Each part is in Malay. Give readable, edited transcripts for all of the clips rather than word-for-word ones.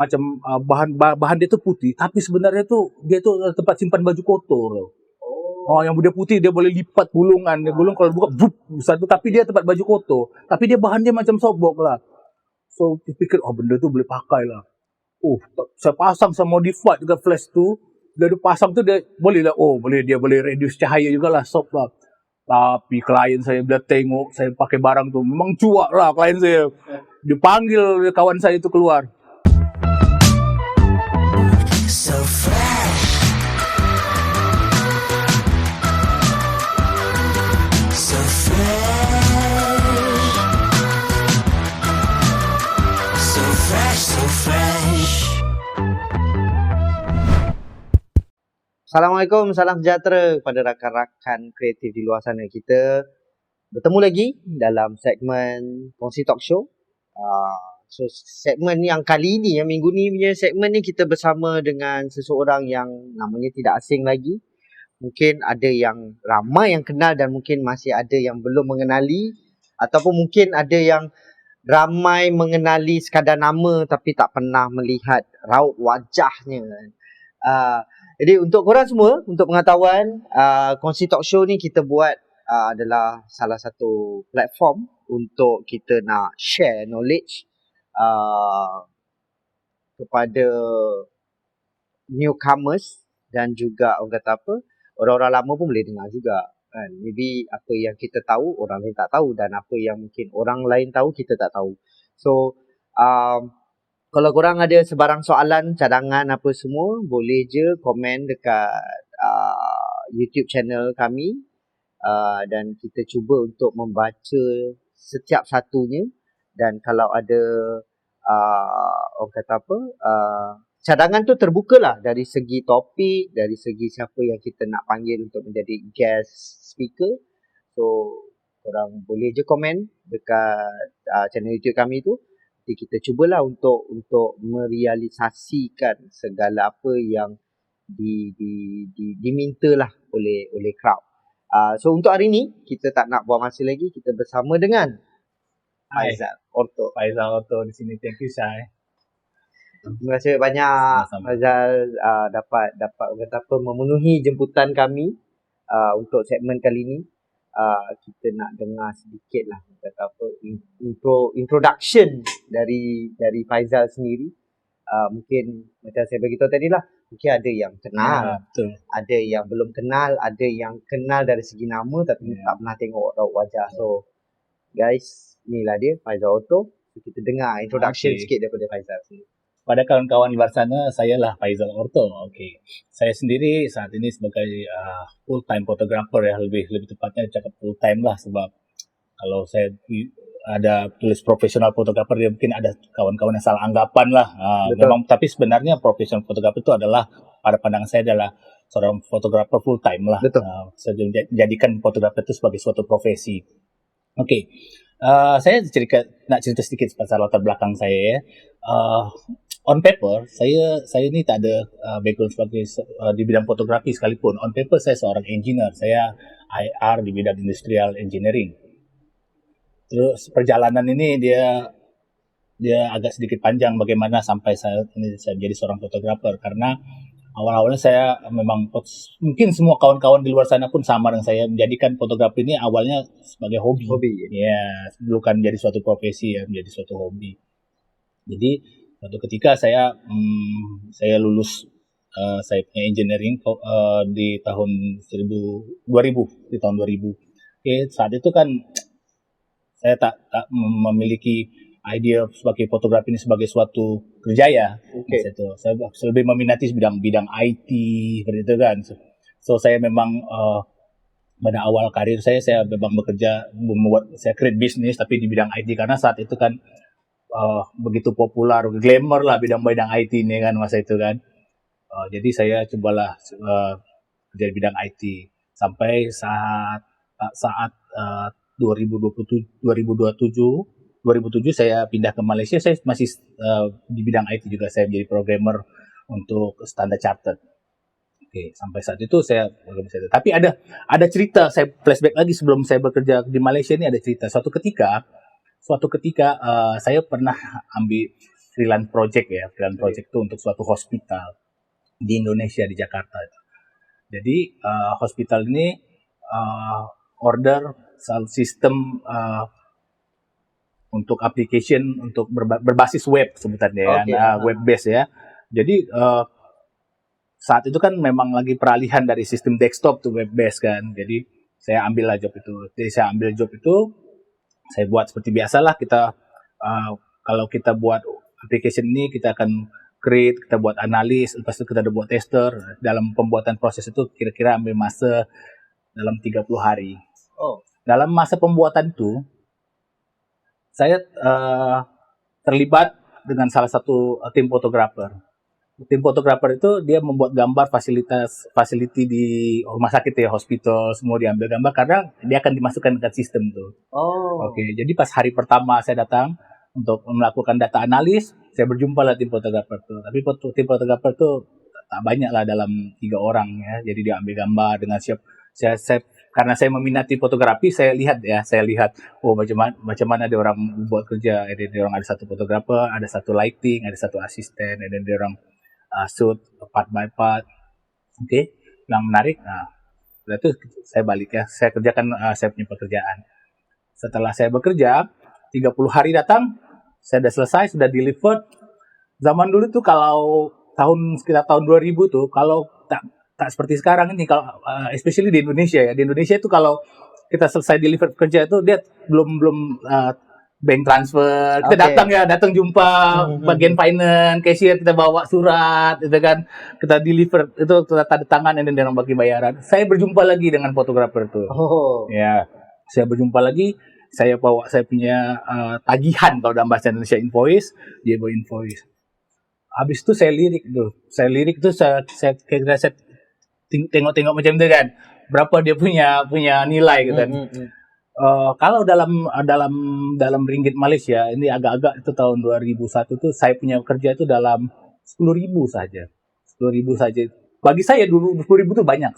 macam bahan dia tu putih, tapi sebenarnya tu dia tu tempat simpan baju kotor. Oh, yang dia putih dia boleh lipat gulungan, dia gulung kalau buka bup satu, tapi dia tempat baju kotor. Tapi dia bahan dia macam sobok lah. So fikir benda tu boleh pakai lah. Saya pasang, saya modify juga flash tu. Dia pasang tu dia boleh lah. Dia boleh reduce cahaya jugalah, soft lah. Tapi klien saya bila tengok saya pakai barang tu, memang cuak lah klien saya. Dipanggil kawan saya tu keluar. So fresh. So fresh. So fresh, so fresh. Assalamualaikum, salam sejahtera kepada rakan-rakan kreatif di luar sana. Kita bertemu lagi dalam segmen Kongsi Talk Show. So segmen yang kali ni, minggu ni punya segmen ni, kita bersama dengan seseorang yang namanya tidak asing lagi. Mungkin ada yang ramai yang kenal dan mungkin masih ada yang belum mengenali, ataupun mungkin ada yang ramai mengenali sekadar nama tapi tak pernah melihat raut wajahnya. Jadi untuk korang semua, untuk pengetahuan, Kongsi Talk Show ni kita buat adalah salah satu platform untuk kita nak share knowledge kepada newcomers dan juga orang kata apa, orang-orang lama pun boleh dengar juga kan. Maybe apa yang kita tahu orang lain tak tahu, dan apa yang mungkin orang lain tahu kita tak tahu. So kalau korang ada sebarang soalan, cadangan apa semua, boleh je komen dekat YouTube channel kami, dan kita cuba untuk membaca setiap satunya. Dan kalau ada orang kata apa, cadangan tu terbuka lah dari segi topik, dari segi siapa yang kita nak panggil untuk menjadi guest speaker. So korang boleh je komen dekat channel YouTube kami tu. Kita cubalah untuk merealisasikan segala apa yang dimintalah oleh crowd. So untuk hari ni kita tak nak buang masa lagi, kita bersama dengan Faizal Orto. Faizal Orto di sini. Thank you, Syai. Terima kasih banyak Faizal dapat kata apa, memenuhi jemputan kami untuk segmen kali ni. Kita nak dengar sedikit lah kata apa, introduction dari Faizal sendiri. Mungkin macam saya beritahu tadi lah, mungkin ada yang kenal, ada yang belum kenal, ada yang kenal dari segi nama tapi tak pernah tengok raut wajah. So guys, inilah dia Faizal Orto. So, kita dengar introduction sikit daripada Faizal sendiri. Pada kawan-kawan di luar sana, saya lah Faizal Orto. Saya sendiri saat ini sebagai full-time photographer, ya, lebih tepatnya cakap full-time lah, sebab kalau saya ada tulis profesional photographer, dia mungkin ada kawan-kawan yang salah anggapan lah. Memang, tapi sebenarnya profesional photographer itu adalah, pada pandangan saya, adalah seorang fotografer full-time lah. Saya jadikan fotografer itu sebagai suatu profesi. Saya nak cerita sedikit pasal latar belakang saya, ya. On paper, saya ni tak ada background sebagai di bidang fotografi sekalipun. On paper saya seorang engineer, saya IR di bidang industrial engineering. Terus perjalanan ini dia agak sedikit panjang bagaimana sampai saya menjadi seorang fotografer, karena awal-awalnya saya memang, mungkin semua kawan-kawan di luar sana pun sama dengan saya, menjadikan fotografi ini awalnya sebagai hobi. Ya, bukan menjadi suatu profesi, ya, menjadi suatu hobi. Jadi suatu ketika saya lulus saya punya engineering di tahun 2000. Saat itu kan saya tak memiliki idea sebagai fotografi ini sebagai suatu kerjaya. Saya lebih meminati bidang IT seperti itu kan. So saya memang pada awal karir saya memang bekerja saya create bisnis tapi di bidang IT, karena saat itu kan begitu populer, glamour lah bidang IT ini kan masa itu kan. Jadi saya cobalah kerja di bidang IT sampai saat 2007 saya pindah ke Malaysia. Saya masih di bidang IT juga, saya menjadi programmer untuk Standard Chartered. Sampai saat itu saya bekerja. Tapi ada cerita, saya flashback lagi sebelum saya bekerja di Malaysia ini, ada cerita. Suatu ketika saya pernah ambil freelance project ya, freelance project itu untuk suatu hospital di Indonesia, di Jakarta. Jadi hospital ini order sistem untuk application untuk berbasis web sebutannya ya, web base ya. Jadi saat itu kan memang lagi peralihan dari sistem desktop ke web base kan. Jadi saya ambil lah job itu. Jadi saya ambil job itu, saya buat seperti biasalah kita kalau kita buat application ini kita akan create, kita buat analis, lepas itu kita buat tester. Dalam pembuatan proses itu kira-kira ambil masa dalam 30 hari. Dalam masa pembuatan itu saya terlibat dengan salah satu tim fotografer. Tim fotografer itu dia membuat gambar facility di rumah sakit ya, hospital, semua diambil gambar karena dia akan dimasukkan ke sistem tuh. Oke, jadi pas hari pertama saya datang untuk melakukan data analis, saya berjumpa lah tim fotografer tuh. Tapi tim fotografer tuh tak banyak lah, dalam 3 orang ya. Jadi dia ambil gambar dengan siap. Saya karena saya meminati fotografi, saya lihat oh macam mana dia orang buat kerja. Dia orang ada satu fotografer, ada satu lighting, ada satu asisten, dan dia orang shoot part by part. Oke, yang menarik. Nah, itu saya balik ya, saya kerjakan saya punya pekerjaan. Setelah saya bekerja 30 hari datang, saya sudah selesai, sudah delivered. Zaman dulu tuh kalau sekitar tahun 2000 tuh, kalau tak seperti sekarang ini, kalau especially di Indonesia ya. Di Indonesia itu kalau kita selesai deliver kerja itu dia belum bank transfer. Kita datang jumpa bagian finance, cashier, kita bawa surat, itu kan kita deliver, itu tanda tangan dan orang bagi bayaran. Saya berjumpa lagi dengan fotografer itu. Ya, saya berjumpa lagi. Saya bawa saya punya tagihan, kalau dalam bahasa Indonesia invoice, dia bawa invoice. Habis itu saya lirik tuh, saya tengok-tengok macam itu kan, berapa dia punya nilai gitu kan. Kalau dalam ringgit Malaysia ini agak-agak itu tahun 2001 tuh saya punya kerja itu dalam 10.000 saja. 10.000 saja. Bagi saya dulu 10.000 itu banyak,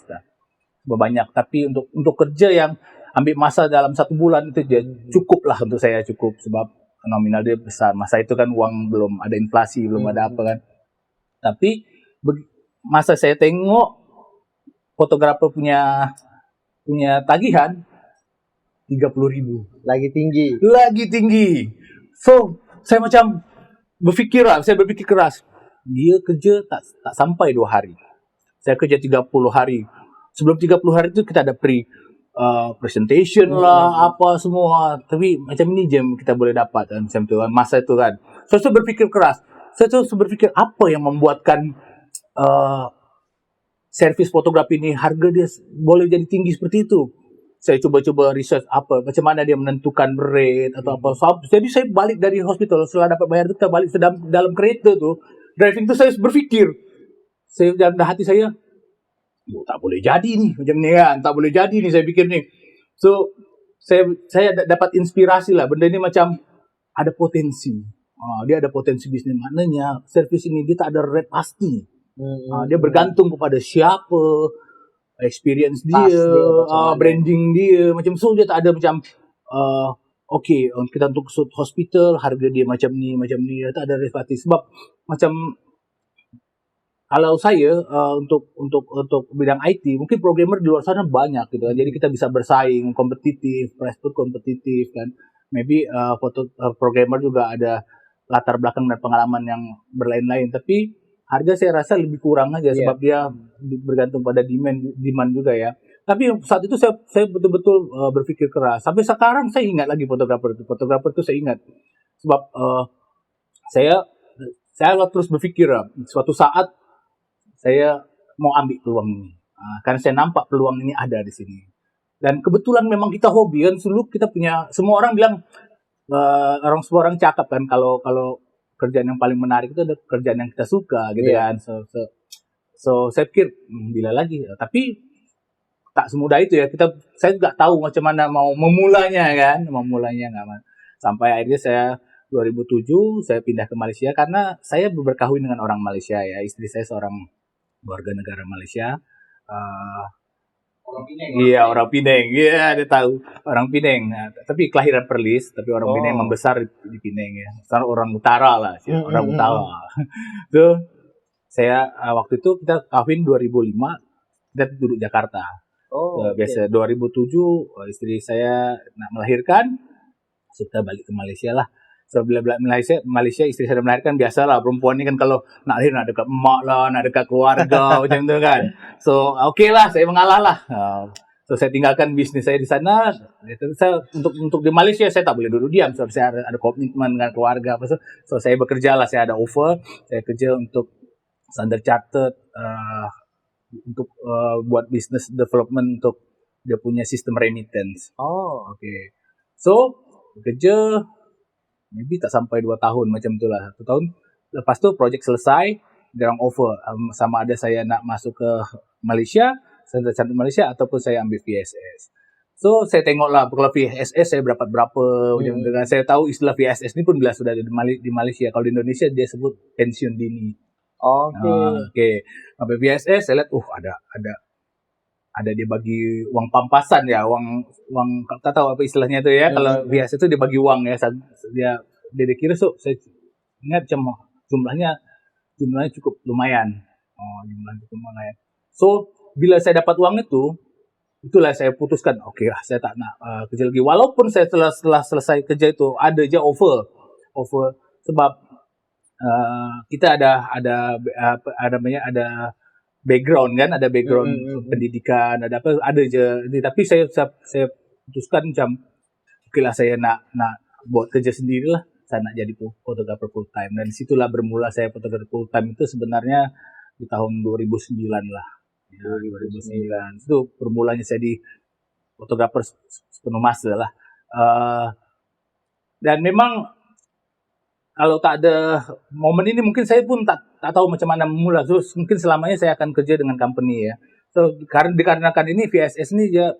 banyak. Tapi untuk kerja yang ambil masa dalam 1 bulan itu dia cukup lah untuk saya, cukup sebab nominal dia besar. Masa itu kan uang belum ada inflasi, belum ada apa kan. Tapi masa saya tengok fotografer punya tagihan 30.000. Lagi tinggi. So, saya macam berpikir keras. Dia kerja tak sampai 2 hari. Saya kerja 30 hari. Sebelum 30 hari itu kita ada presentation lah, apa semua. Tapi macam ini jam kita boleh dapat kan, macam tu kan, masa itu kan. So, saya berpikir keras. Saya berpikir apa yang membuatkan servis fotografi ini harga dia boleh jadi tinggi seperti itu. Saya coba research macam mana dia menentukan rate atau apa. Jadi saya balik dari hospital, setelah dapat bayar itu kita balik dalam kereta tuh, driving tuh saya berpikir, dalam hati saya, tak boleh jadi nih macam ni kan, tak boleh jadi nih saya pikir nih. So saya dapat inspirasi lah, benda ini macam ada potensi. Dia ada potensi bisnis, maknanya servis ini dia tak ada rate pasti. Dia bergantung kepada siapa, experience dia, branding dia, macam so dia tak ada macam kita untuk hospital harga dia macam ni, dia tak ada rate pasti. Sebab macam kalau saya untuk bidang IT, mungkin programmer di luar sana banyak gitu kan. Jadi kita bisa bersaing, kompetitif, price pun kompetitif kan. Maybe programmer juga ada latar belakang dan pengalaman yang berlain-lain, tapi harga saya rasa lebih kurang aja sebab dia bergantung pada demand juga ya. Tapi saat itu saya betul-betul berpikir keras. Sampai sekarang saya ingat lagi fotografer itu saya ingat. Sebab saya terus berpikir suatu saat saya mau ambil peluang ini. Karena saya nampak peluang ini ada di sini. Dan kebetulan memang kita hobi kan, dulu kita punya, semua orang bilang, semua orang cakap kan kalau kerjaan yang paling menarik itu adalah kerjaan yang kita suka gitu kan. So saya pikir bila lagi, tapi tak semudah itu ya. Saya juga tahu macam mana mau memulainya kan, nggak. Sampai akhirnya saya 2007 saya pindah ke Malaysia karena saya berkahwin dengan orang Malaysia ya. Istri saya seorang warga negara Malaysia. Iya, orang Pineng. Iya, dia tahu orang Pineng. Nah, tapi kelahiran Perlis, tapi orang Pineng membesar di Pineng ya. Sekarang orang utara lah, orang utara. Tuh, saya waktu itu kita tahun 2005 kita duduk Jakarta. Biasa 2007 istri saya nak melahirkan, kita balik ke Malaysia lah. So bila Malaysia istri saya melahirkan, biasalah perempuan ni kan kalau nak lahir nak dekat emak lah, nak dekat keluarga macam tu kan. So okey lah, saya mengalah lah. So saya tinggalkan bisnes saya di sana. Saya untuk di Malaysia saya tak boleh duduk diam sebab saya ada komitmen dengan keluarga. So saya bekerja lah, saya ada offer, saya kerja untuk Standard Chartered untuk buat business development untuk dia punya sistem remittance. Okay. So kerja maybe tak sampai 2 tahun macam tu lah. 1 tahun. Lepas tu projek selesai, dia orang offer sama ada saya nak masuk ke Malaysia, Standard Chartered Malaysia, ataupun saya ambil VSS. So saya tengoklah kalau VSS saya berapa macam tu kan. Saya tahu istilah VSS ni pun bila sudah di Malaysia. Kalau di Indonesia dia sebut pensiun dini. Okay. Sampai VSS saya lihat ada dia bagi wang pampasan ya, wang tak tahu apa istilahnya tu ya. Kalau VSS tu dia bagi wang ya, dia kira. So saya ingat macam jumlahnya cukup lumayan. So bila saya dapat uang itulah saya putuskan, okey lah, saya tak nak kerja lagi. Walaupun saya setelah selesai kerja itu ada je offer sebab kita ada background kan, ada background pendidikan, ada apa, ada je. Tapi saya putuskan macam okeylah, saya nak buat kerja sendirilah. Saya nak jadi fotografer full time, dan situlah bermula saya fotografer full time itu sebenarnya di tahun 2009 lah. Ya, 2009 itu bermulanya saya di fotografer sepenuh masa lah. Dan memang kalau tak ada momen ini mungkin saya pun tak tahu macam mana memula. So mungkin selamanya saya akan kerja dengan company ya. So dikarenakan ini VSS ni dia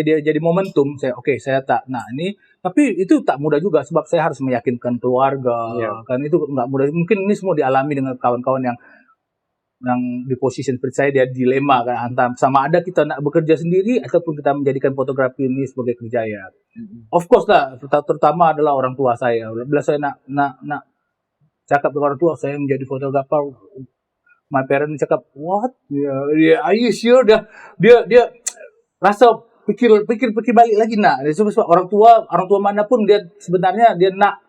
jadi momentum. Saya tak nak ini, tapi itu tak mudah juga sebab saya harus meyakinkan keluarga. Kan itu enggak mudah. Mungkin ini semua dialami dengan kawan-kawan yang di posisi seperti saya, dia dilema kan, antara sama ada kita nak bekerja sendiri ataupun kita menjadikan fotografi ini sebagai kerja ya. Of course lah, terutama adalah orang tua saya. Bila saya nak cakap dengan orang tua saya menjadi fotografer, my parents cakap, what? Are you sure? Dia rasa pikir balik lagi nak. Sebab orang tua manapun dia sebenarnya dia nak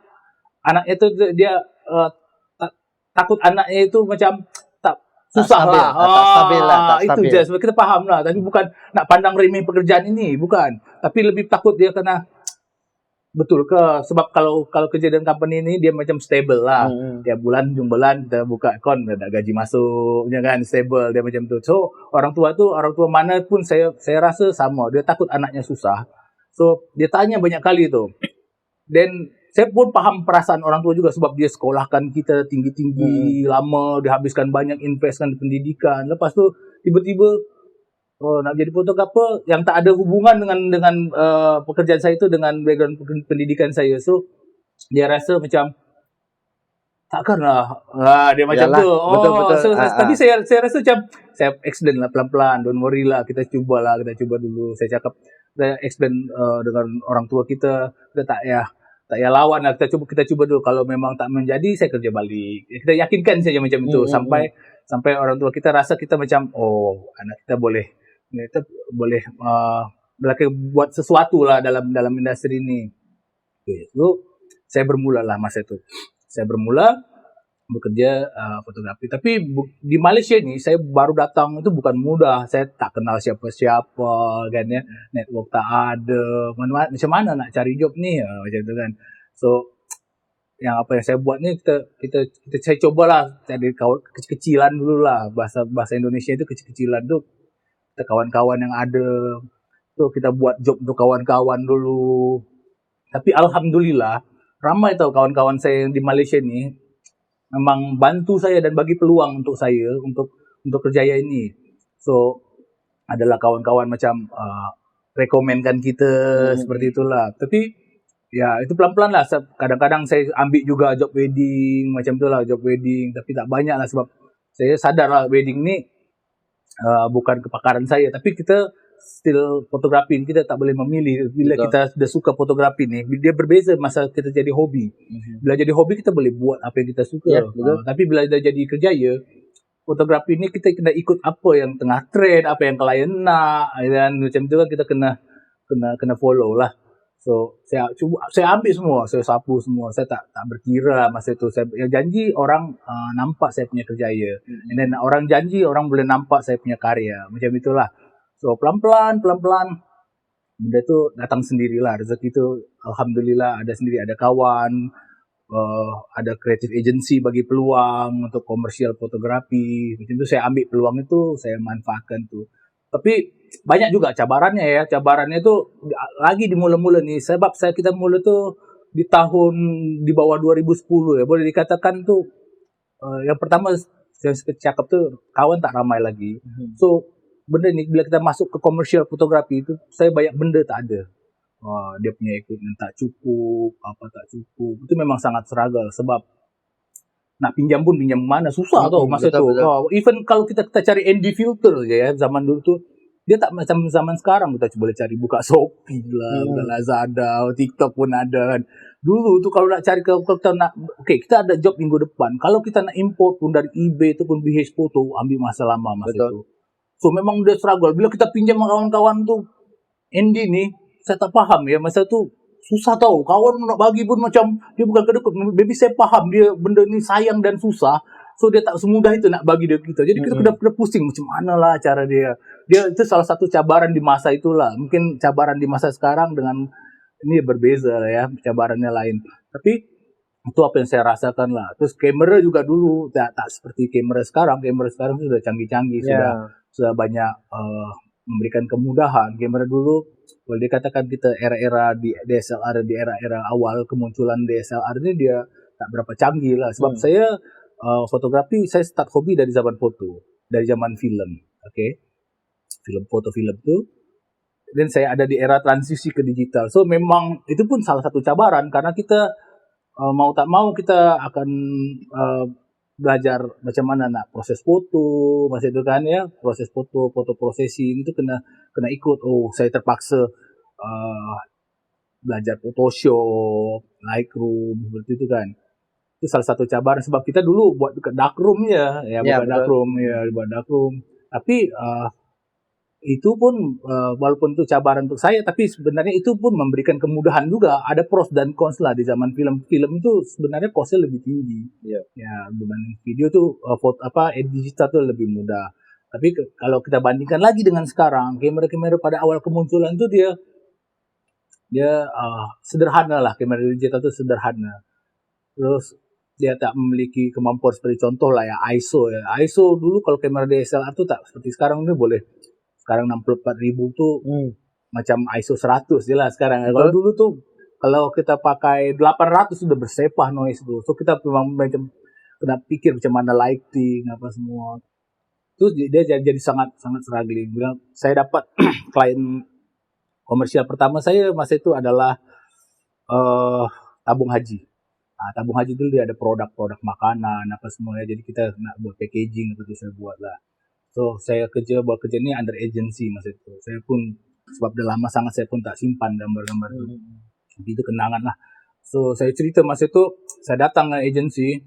anaknya itu dia takut anaknya itu macam susah lah, tak stabil lah, itu je. Sebab kita faham lah, tapi bukan nak pandang remeh pekerjaan ini, bukan. Tapi lebih takut dia kena betul ke, sebab kalau kerja dengan company ini dia macam stable lah. Tiap bulan kita buka account, ada gaji masuk, kan stable dia macam tu. So orang tua mana pun saya rasa sama, dia takut anaknya susah. So dia tanya banyak kali tu. Dan saya pun faham perasaan orang tua juga sebab dia sekolahkan kita tinggi-tinggi lama, dia habiskan banyak investkan di pendidikan. Lepas tu tiba-tiba nak jadi fotografer yang tak ada hubungan dengan pekerjaan saya itu, dengan background pendidikan saya. So dia rasa macam takkanlah dia macam tu. Betul. Tapi saya rasa macam saya explain lah pelan-pelan, don't worry lah, kita cuba dulu. Saya cakap, saya explain dengan orang tua kita tak payah lawan lah, kita cuba dulu. Kalau memang tak menjadi, saya kerja balik. Kita yakinkan saja macam itu sampai orang tua kita rasa kita macam anak kita boleh buat sesuatu lah dalam industri ini. So saya bermula lah masa itu. Saya bermula bekerja fotografi. Tapi di Malaysia ni saya baru datang, itu bukan mudah. Saya tak kenal siapa-siapa kan ya. Network tak ada. Macam mana nak cari job ni macam tu kan. So yang apa yang saya buat ni, saya cobalah cari kecil-kecilan dulu lah. Bahasa Indonesia itu kecil-kecilan tu. Kita kawan-kawan yang ada tu kita buat job untuk kawan-kawan dulu. Tapi alhamdulillah ramai tahu kawan-kawan saya yang di Malaysia ni memang bantu saya dan bagi peluang untuk saya untuk kerjaya ini. So adalah kawan-kawan macam rekomenkan kita seperti itulah. Tapi ya itu pelan-pelan lah. Kadang-kadang saya ambil juga job wedding macam itulah, job wedding, tapi tak banyak lah sebab saya sadar lah wedding ni bukan kepakaran saya. Tapi kita still fotografi kita tak boleh memilih. Bila Betul. kita sudah suka fotografi ni, dia berbeza masa kita jadi hobi. Bila jadi hobi kita boleh buat apa yang kita suka. Ya, betul. Tapi bila dah jadi kerjaya, fotografi ni kita kena ikut apa yang tengah trend, apa yang klien nak, dan macam tu kan kita kena follow lah. So saya ambil semua, saya sapu semua, saya tak berkira masa tu. Saya yang janji orang nampak saya punya kerjaya, and then orang janji orang boleh nampak saya punya karya, macam itulah. So pelan-pelan benda tu datang sendirilah. Rezeki tu alhamdulillah ada sendiri, ada kawan, ada creative agency bagi peluang untuk komersial fotografi. Macam tu saya ambil peluang itu, saya manfaatkan tu. Tapi banyak juga cabarannya ya. Cabarannya tu lagi di mula-mula ni, sebab kita mula tu di bawah 2010 ya. Boleh dikatakan tu yang pertama yang saya cakap tu kawan tak ramai lagi. So benda ni bila kita masuk ke komersial fotografi tu, saya banyak benda tak ada. Dia punya equipment tak cukup, apa tak cukup. Itu memang sangat struggle sebab nak pinjam pun pinjam mana susah tau masa tu. Even kalau kita cari ND filter je ya, zaman dulu tu dia tak macam zaman sekarang. Kita boleh cari buka Shopee lah, buka Lazada, TikTok pun ada kan. Dulu tu kalau nak cari, kalau kita nak, kita ada job minggu depan. Kalau kita nak import pun dari eBay tu pun BH Photo, ambil masa lama masa tu. So memang dia struggle. Bila kita pinjam kawan-kawan tu ND ni, saya tak faham ya masa tu. Susah tau. Kawan nak bagi pun macam dia bukan kedekut. Maybe saya faham dia benda ni sayang dan susah. So dia tak semudah itu nak bagi dia kita. Jadi kita kena pusing macam mana lah cara dia. Dia itu salah satu cabaran di masa itulah. Mungkin cabaran di masa sekarang dengan ini berbeza lah ya. Cabarannya lain. Tapi itu apa yang saya rasakan lah. Terus kamera juga dulu tak seperti kamera sekarang. Kamera sekarang sudah canggih-canggih. Sudah banyak memberikan kemudahan. Kamera dulu boleh dikatakan kita era-era di DSLR, di era-era awal kemunculan DSLR ini dia tak berapa canggih lah. Sebab saya fotografi, saya start hobi dari zaman foto, dari zaman film, film tu. Dan saya ada di era transisi ke digital. So memang itu pun salah satu cabaran karena kita mau tak mau kita akan belajar macam mana nak proses foto masa itu kan ya, proses foto processing itu kena ikut. Saya terpaksa belajar Photoshop, Lightroom seperti itu kan. Itu salah satu cabaran sebab kita dulu buat dekat darkroom buat darkroom. Tapi itu pun walaupun itu cabaran untuk saya, tapi sebenarnya itu pun memberikan kemudahan juga. Ada pros dan cons lah di zaman film. Film itu sebenarnya costnya lebih tinggi. Ya, dibanding video tuh digital tuh lebih mudah. Tapi kalau kita bandingkan lagi dengan sekarang, kamera-kamera pada awal kemunculan itu dia sederhana lah. Kamera digital itu sederhana. Terus dia tak memiliki kemampuan seperti contoh lah ya ISO ya. ISO dulu kalau kamera DSLR tuh tak seperti sekarang ini boleh. Sekarang 64.000 tuh macam ISO 100 je lah sekarang. Kalau dulu tuh kalau kita pakai 800 sudah bersepah noise tuh. So kita memang macam kena pikir macam mana lighting apa semua. Terus dia jadi sangat struggling. Saya dapat klien komersial pertama saya masa itu adalah tabung haji. Tabung haji dulu dia ada produk makanan apa semuanya. Jadi kita nak buat packaging itu saya buat lah. So saya buat kerja ni under agency masa itu. Saya pun sebab dah lama sangat saya pun tak simpan gambar-gambar itu. Jadi itu kenangan lah. So saya cerita masa itu saya datang ke agency.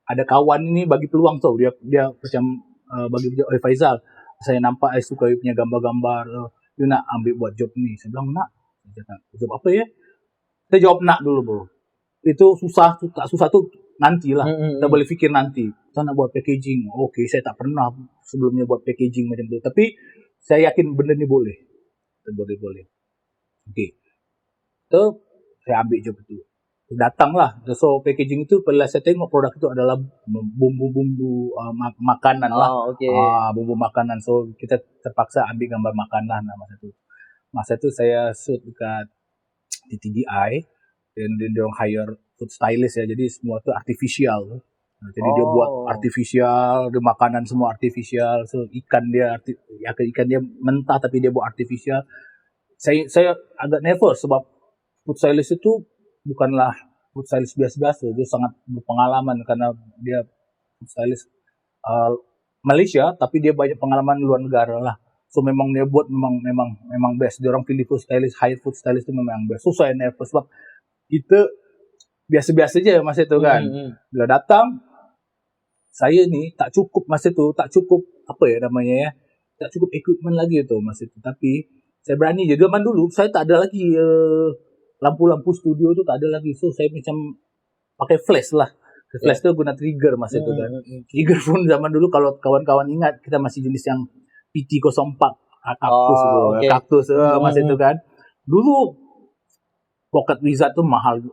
Ada kawan ini bagi peluang tau. Dia macam bagi peluang, Faizal, saya nampak saya suka punya gambar-gambar. You nak ambil buat job ni? Saya bilang nak. Saya cakap, job apa ya? Kita jawab nak dulu bro. Itu susah tuh nantilah. Kita boleh fikir nanti. Kita nak buat packaging. Okay, saya tak pernah sebelumnya buat packaging macam tu. Tapi saya yakin benda ni boleh. Boleh. Okay. So saya ambil job itu. Datanglah. So packaging itu bila saya tengok produk itu adalah bumbu-bumbu makanan lah. Bumbu makanan. So kita terpaksa ambil gambar makanan masa itu saya shoot dekat TTDI. Dan dia hire food stylist ya. Jadi semua itu artificial. Jadi dia buat artificial, dia makanan semua artificial. So ikan dia mentah tapi dia buat artificial. Saya agak nervous sebab food stylist itu bukanlah food stylist biasa-biasa. Dia sangat berpengalaman karena dia food stylist Malaysia tapi dia banyak pengalaman luar negara lah. So memang dia buat memang best. Dia orang pilih food stylist, hire food stylist itu memang best. Susah ya nervous sebab kita biasa-biasa aja masa itu kan. Bila datang, saya ni tak cukup masa tu, tak cukup apa ya namanya ya, tak cukup equipment lagi tu masa tu. Tapi saya berani je. Zaman dulu saya tak ada lagi lampu-lampu studio tu tak ada lagi. So saya macam pakai flash lah. Flash tu guna trigger masa tu kan. Trigger pun zaman dulu kalau kawan-kawan ingat kita masih jenis yang PT04 kaktus masa tu kan. Dulu Pocket Wizard tu mahal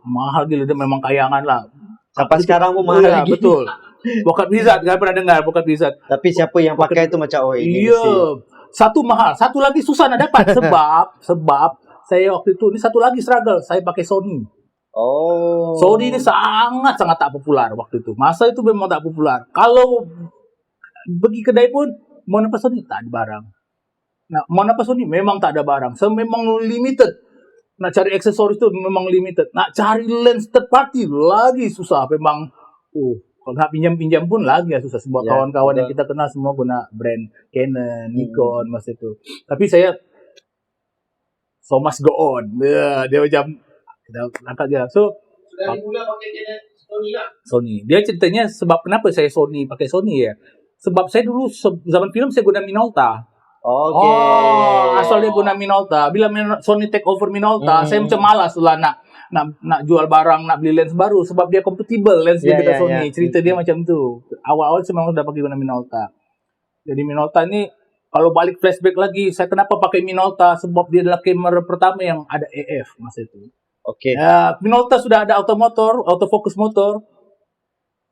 gila, dia memang kayangan lah. Sampai sekarang pun mahal lagi. Betul. Pocket Wizard, kan pernah dengar Pocket Wizard. Tapi siapa yang pakai tu macam ini. Iya. Satu mahal, satu lagi susah nak dapat sebab saya waktu itu ni satu lagi struggle, saya pakai Sony. Sony ni sangat tak popular waktu itu. Masa itu memang tak popular. Kalau pergi kedai pun mau nampak Sony tak ada barang. Nah, mau nampak Sony memang tak ada barang. So memang limited. Nak cari aksesoris tu memang limited. Nak cari lens third party lagi susah. Memang kalau nak pinjam pun lagi susah. Sebab kawan-kawan yang kita kenal semua guna brand Canon, Nikon masa tu. Tapi saya so must go on. Dia macam kita angkat dia. So dari mula pakai Canon Sony lah. Sony. Dia ceritanya sebab kenapa saya pakai Sony ya. Sebab saya dulu zaman film saya guna Minolta. Asal dia guna Minolta. Bila Sony take over Minolta, saya macam malas lah nak jual barang, nak beli lens baru sebab dia compatible lens dia dengan Sony. Cerita dia macam tu. Awal-awal saya memang sudah pakai guna Minolta. Jadi Minolta ni kalau balik flashback lagi, saya kenapa pakai Minolta sebab dia adalah kamera pertama yang ada AF masa itu. Minolta sudah ada autofocus motor.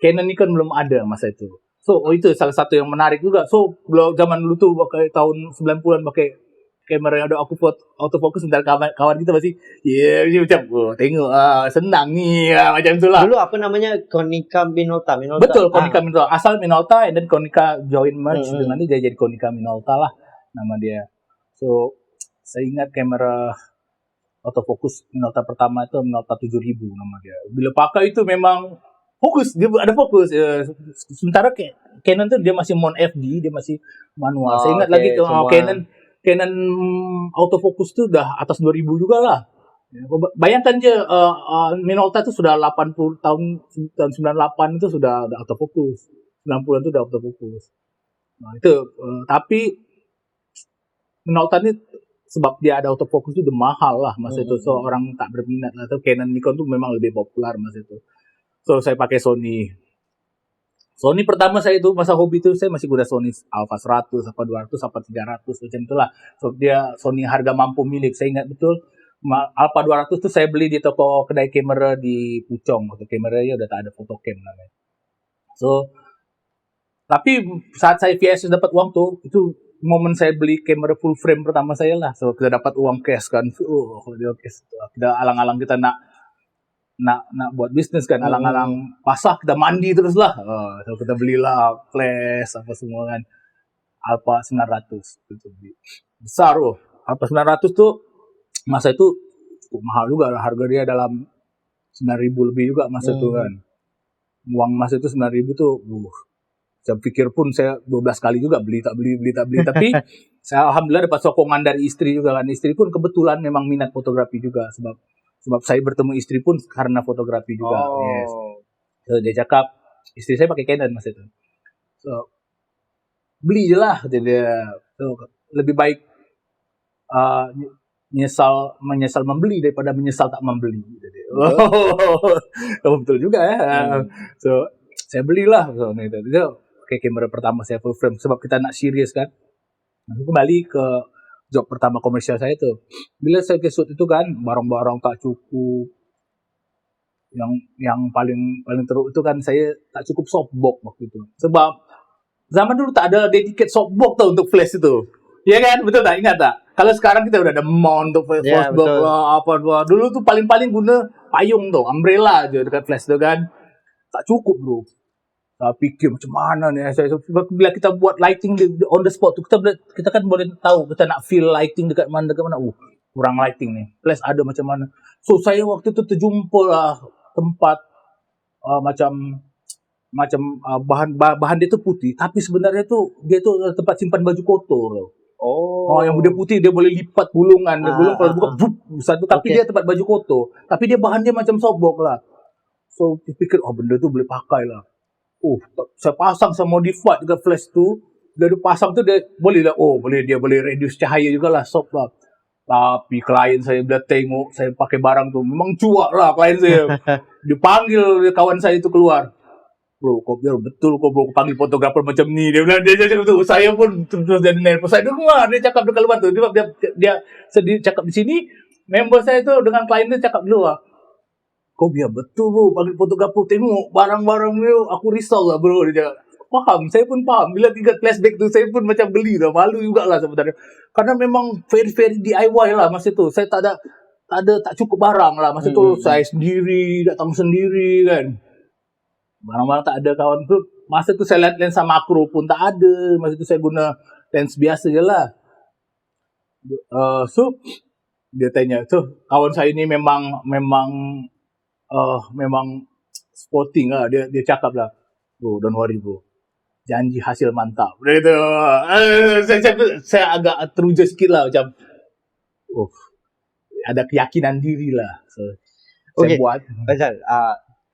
Canon Nikon belum ada masa itu. So itu salah satu yang menarik juga. So zaman dulu tu pakai tahun 90-an pakai kamera yang ada autofocus, sebentar kawan kita masih macam tengok senang ni macam itulah. Dulu apa namanya, Konica Minolta. Betul, Konica Minolta. Asal Minolta and then Konica join merge dengan dia jadi Konica Minolta lah nama dia. So saya ingat kamera autofocus Minolta pertama itu Minolta 7000 nama dia. Bila pakai itu memang fokus, dia ada fokus. Sementara Canon tu dia masih Mon FD, dia masih manual. Saya ingat lagi Canon autofocus tu dah atas 2000 juga lah. Bayangkan je Minolta tu sudah 80 tahun 98 itu sudah autofocus. 90-an tu dah autofocus. Nah, itu tapi Minolta ni sebab dia ada autofocus tu dia mahal lah masa itu. So orang tak berminat lah. So Canon Nikon tu memang lebih popular masa itu. So saya pakai Sony. Sony pertama saya itu masa hobi itu saya masih guna Sony Alpha 100, Alpha 200, Alpha 300 macam itulah. So dia Sony harga mampu milik. Saya ingat betul Alpha 200 tu saya beli di toko kedai kamera di Puchong. Waktu kameranya udah tak ada photocam namanya. So tapi saat saya VS dapat uang tu, itu momen saya beli kamera full frame pertama saya lah. So kita dapat uang cash kan. Dia cash. Kita alang-alang kita nak buat bisnis kan, alang-alang pasah kita mandi terus lah. So kita belilah flash apa semua kan. Alpha 900 itu besar Alpha 900 tuh masa itu cukup mahal juga lah. Harga dia dalam 9.000 lebih juga masa itu kan. Uang masa itu 9.000 tuh saya pikir pun saya 12 kali juga beli tak beli tapi saya alhamdulillah dapat sokongan dari istri juga kan. Istri pun kebetulan memang minat fotografi juga sebab saya bertemu istri pun karena fotografi juga. Yes. So dia cakap istri saya pakai Canon masa itu. So beli je lah dia. So, lebih baik menyesal membeli daripada menyesal tak membeli. Betul juga ya. So saya belilah itu pakai kamera pertama saya full frame sebab kita nak serius kan. Aku kembali ke job pertama komersial saya tu. Bila saya ke shoot itu kan barang-barang tak cukup. Yang paling teruk itu kan saya tak cukup softbox waktu itu. Sebab zaman dulu tak ada dedicated softbox tau untuk flash itu. Ya kan? Betul tak? Ingat tak? Kalau sekarang kita udah ada mount untuk softbox apa. Dulu tuh paling guna payung tuh, umbrella aja dekat flash tu kan. Tak cukup bro. Saya pikir macam mana ni. Bila kita buat lighting on the spot tu, kita kan boleh tahu kita nak feel lighting dekat mana. Kurang lighting ni. Flash ada macam mana. So saya waktu tu terjumpa lah tempat macam bahan dia tu putih, tapi sebenarnya tu dia tu tempat simpan baju kotor. Oh, yang dia putih dia boleh lipat gulungan. Dia gulung kalau buka bup, satu, tapi dia tempat baju kotor. Tapi dia bahan dia macam sobok lah. So fikir benda tu boleh pakai lah. Saya pasang, saya modify dengan flash tu. Dia pasang tu dia boleh lah. Dia boleh reduce cahaya jugalah, soft lah. Tapi klien saya bila tengok saya pakai barang tu, memang cuak lah klien saya. Dia panggil kawan saya tu keluar. Bro, kau biar betul kau bro, kau panggil fotografer macam ni. Dia bilang, dia cakap tu. Saya pun terus jadi nervous. Saya dengar dia cakap dekat luar tu. Dia sedih cakap di sini. Member saya tu dengan klien tu cakap dulu lah. Kau biar betul bro, panggil fotografer, tengok barang-barang dia. Aku risau lah bro. Dia cakap, faham, saya pun faham. Bila tinggal flashback tu, saya pun macam geli lah. Malu jugalah sebenarnya. Karena memang very DIY lah masa tu. Saya tak cukup barang lah. Masa tu saya sendiri, datang sendiri kan. Barang-barang tak ada kawan tu. Masa tu saya lihat lensa makro pun tak ada. Masa tu saya guna lens biasa je lah. So, dia tanya, kawan saya ni memang sporting lah. Dia cakap lah, bro, don't worry bro. Janji hasil mantap. Dia kata, saya agak teruja sikit lah macam, ada keyakinan diri lah. So, saya buat. Faizal,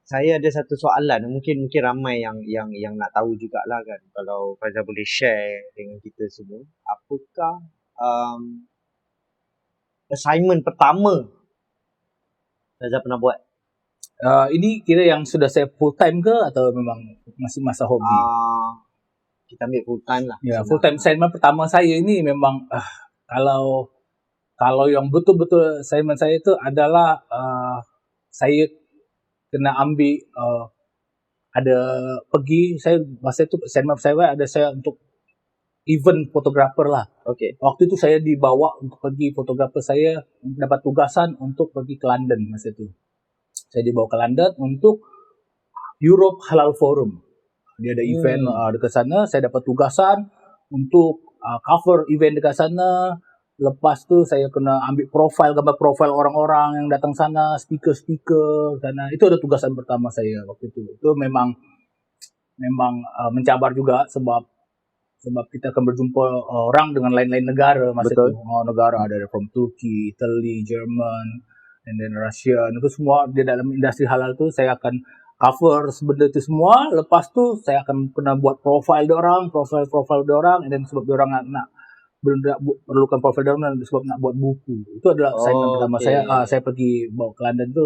saya ada satu soalan. Mungkin ramai yang nak tahu jugalah kan. Kalau Faizal boleh share dengan kita semua. Apakah assignment pertama Faizal pernah buat? Ini kira yang sudah saya full time ke atau memang masih masa hobi? Kita ambil full time lah. Ya, full time assignment pertama saya ini memang kalau yang betul-betul assignment saya itu adalah saya kena ambil ada pergi, saya masa itu assignment saya ada saya untuk event fotografer lah. Okay. Waktu itu saya dibawa untuk pergi, fotografer saya dapat tugasan untuk pergi ke London masa itu. Saya dibawa ke London untuk Europe Halal Forum. Dia ada event dekat sana. Saya dapat tugasan untuk cover event dekat sana. Lepas tu saya kena ambil gambar profil orang-orang yang datang sana, speaker sana. Itu ada tugasan pertama saya waktu itu. Itu memang mencabar juga sebab kita akan berjumpa orang dengan lain-lain negara masa itu. Negara ada from Turki, Italy, Jerman, and then Russia. Itu semua di dalam industri halal tu saya akan cover benda itu semua. Lepas tu saya akan kena buat profil diorang, and then sebab diorang nak perlukan profil diorang sebab nak buat buku. Itu adalah assignment pertama saya. Saya pergi bawa ke London tu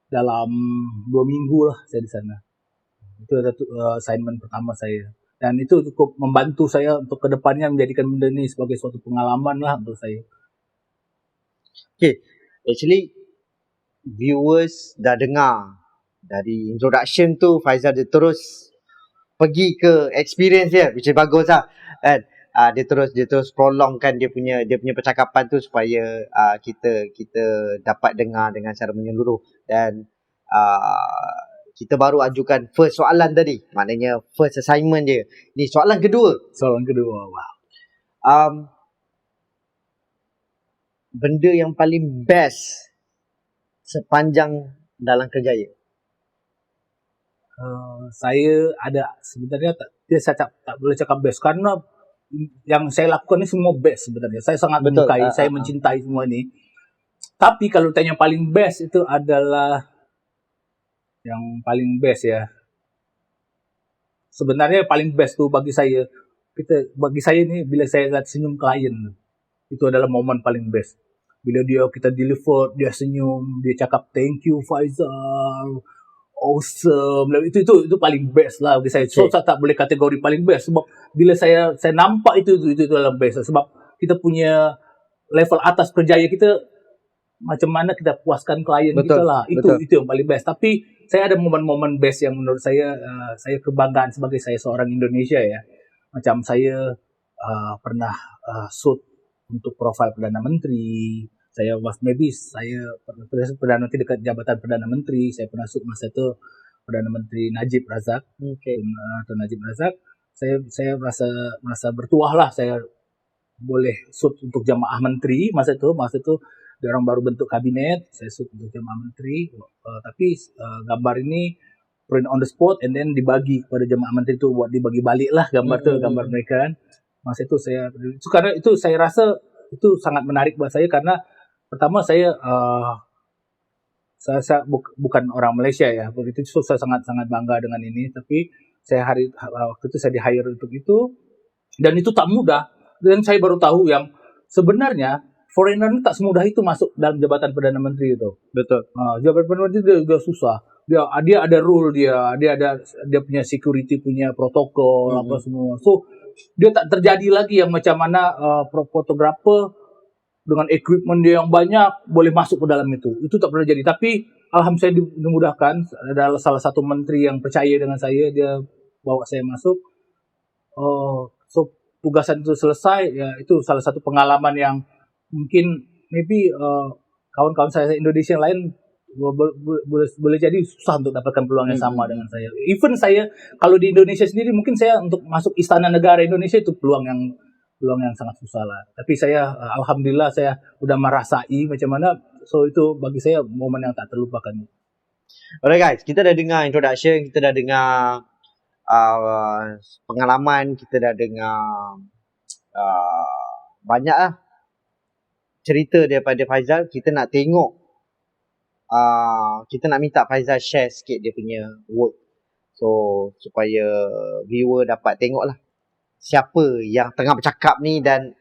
dalam 2 minggu lah saya di sana. Itu adalah assignment pertama saya. Dan itu cukup membantu saya untuk kedepannya menjadikan benda ni sebagai suatu pengalaman lah untuk saya. Okay, actually viewers dah dengar dari introduction tu Faizal dia terus pergi ke experience dia, which is bagus lah kan. Dia terus prolongkan dia punya percakapan tu supaya kita dapat dengar dengan cara menyeluruh. Dan kita baru ajukan first soalan tadi, maknanya first assignment dia. Ni soalan kedua. Wow. Benda yang paling best sepanjang dalam kerjaya. Saya ada sebenarnya saya tak boleh cakap best karena yang saya lakukan ni semua best sebenarnya. Saya sangat menyukai, saya mencintai semua ni. Tapi kalau tanya paling best itu adalah yang paling best ya. Sebenarnya paling best tu bagi saya ni bila saya lihat senyum klien, itu adalah momen paling best. Bila kita deliver, dia senyum, dia cakap thank you Faizal, awesome. Itu paling best lah bagi saya. So saya tak boleh kategori paling best sebab bila saya nampak itu adalah best sebab kita punya level atas kerjaya kita, macam mana kita puaskan klien kita lah. Itu yang paling best. Tapi saya ada momen-momen best yang menurut saya kebanggaan sebagai saya seorang Indonesia ya. Macam saya pernah shoot untuk profil Perdana Menteri. Saya Perdana Menteri dekat jabatan Perdana Menteri. Saya pernah shoot masa itu Perdana Menteri Najib Razak. Atau Najib Razak. Saya merasa bertuah lah saya boleh shoot untuk jamaah menteri masa itu dia orang baru bentuk kabinet. Saya shoot untuk jamaah menteri, tapi gambar ini print on the spot and then dibagi kepada jamaah menteri tu buat dibagi balik lah gambar tu, gambar mereka kan. Masa itu karena itu saya rasa itu sangat menarik buat saya karena pertama saya bukan orang Malaysia ya, begitu saya sangat bangga dengan ini. Tapi waktu itu saya di hire untuk itu, dan itu tak mudah. Dan saya baru tahu yang sebenarnya foreigner ini tak semudah itu masuk dalam jabatan Perdana Menteri itu. Betul. Jabatan Perdana Menteri dia susah. Dia ada rule dia punya security, punya protokol apa semua. So dia tak terjadi lagi yang macam mana fotografer dengan equipment dia yang banyak boleh masuk ke dalam itu. Itu tak pernah jadi. Tapi alhamdulillah dimudahkan. Ada salah satu menteri yang percaya dengan saya, dia bawa saya masuk. So tugasan itu selesai, ya itu salah satu pengalaman yang mungkin maybe kawan-kawan saya Indonesia yang lain boleh jadi susah untuk dapatkan peluang yang sama dengan saya. Even saya kalau di Indonesia sendiri mungkin saya untuk masuk Istana Negara Indonesia itu peluang yang sangat susah lah. Tapi saya alhamdulillah saya udah merasai macam mana. So itu bagi saya momen yang tak terlupakan. Alright guys, kita dah dengar introduction, kita dah dengar pengalaman, kita dah dengar banyak lah cerita daripada Faizal. Kita nak tengok, kita nak minta Faizal share sikit dia punya work, so supaya viewer dapat tengok lah siapa yang tengah bercakap ni dan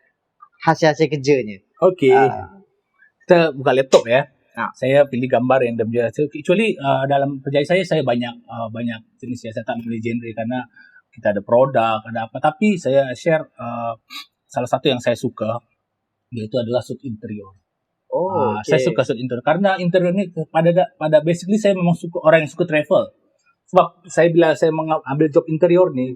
hasil-hasil kerjanya. Okay, kita buka laptop ya. Saya pilih gambar random je. So, actually dalam kerjaya saya banyak jenis ya. Saya tak pilih genre karena kita ada produk, ada apa. Tapi saya share salah satu yang saya suka, yaitu adalah suit interior. Saya suka suit interior karena interior ni pada basically saya memang suka orang yang suka travel. Sebab bila saya mengambil job interior ni,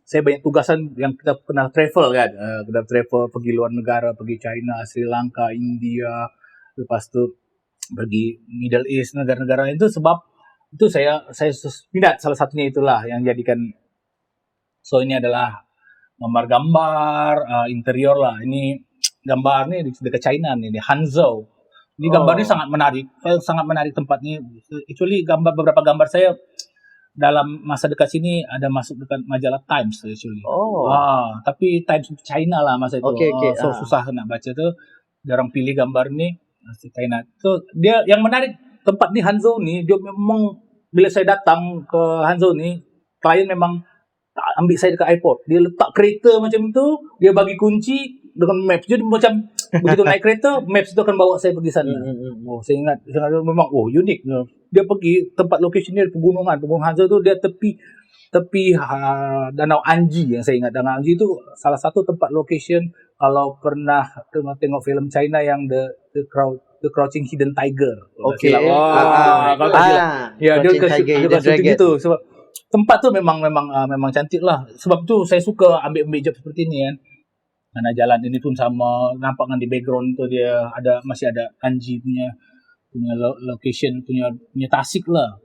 saya banyak tugasan yang kita pernah travel kan. Kita travel pergi luar negara, pergi China, Sri Lanka, India, lepas tu pergi Middle East, negara-negara itu. Sebab itu saya minat, salah satunya itulah yang jadikan. So ini adalah gambar interior lah. Ini gambar ni dekat China ni, di Hangzhou. Ini gambar ni sangat menarik. Saya sangat menarik tempat ni. Actually beberapa gambar saya dalam masa dekat sini ada masuk dekat majalah Times actually. Tapi Times China lah masa itu. So susah nak baca tu. Orang pilih gambar ni China. So dia yang menarik tempat ni Hangzhou ni, dia memang bila saya datang ke Hangzhou ni, klien memang ambil saya dekat airport. Dia letak kereta macam tu, dia bagi kunci dengan maps. Jadi macam begitu naik kereta, maps tu akan bawa saya pergi sana. Saya ingat memang unik. Dia pergi tempat location dia pegunungan Hangzhou tu, dia tepi Danau Anji yang saya ingat. Danau Anji tu salah satu tempat location kalau pernah tengok filem China yang The Crouching Hidden Tiger. Kalau tak silap. Ya, dia kasi gitu. Sebab tempat tu memang cantik lah. Sebab tu saya suka ambil job seperti ni kan. Karena jalan ini pun sama, nampak kan di background tu dia masih ada Anji punya location, punya tasik lah.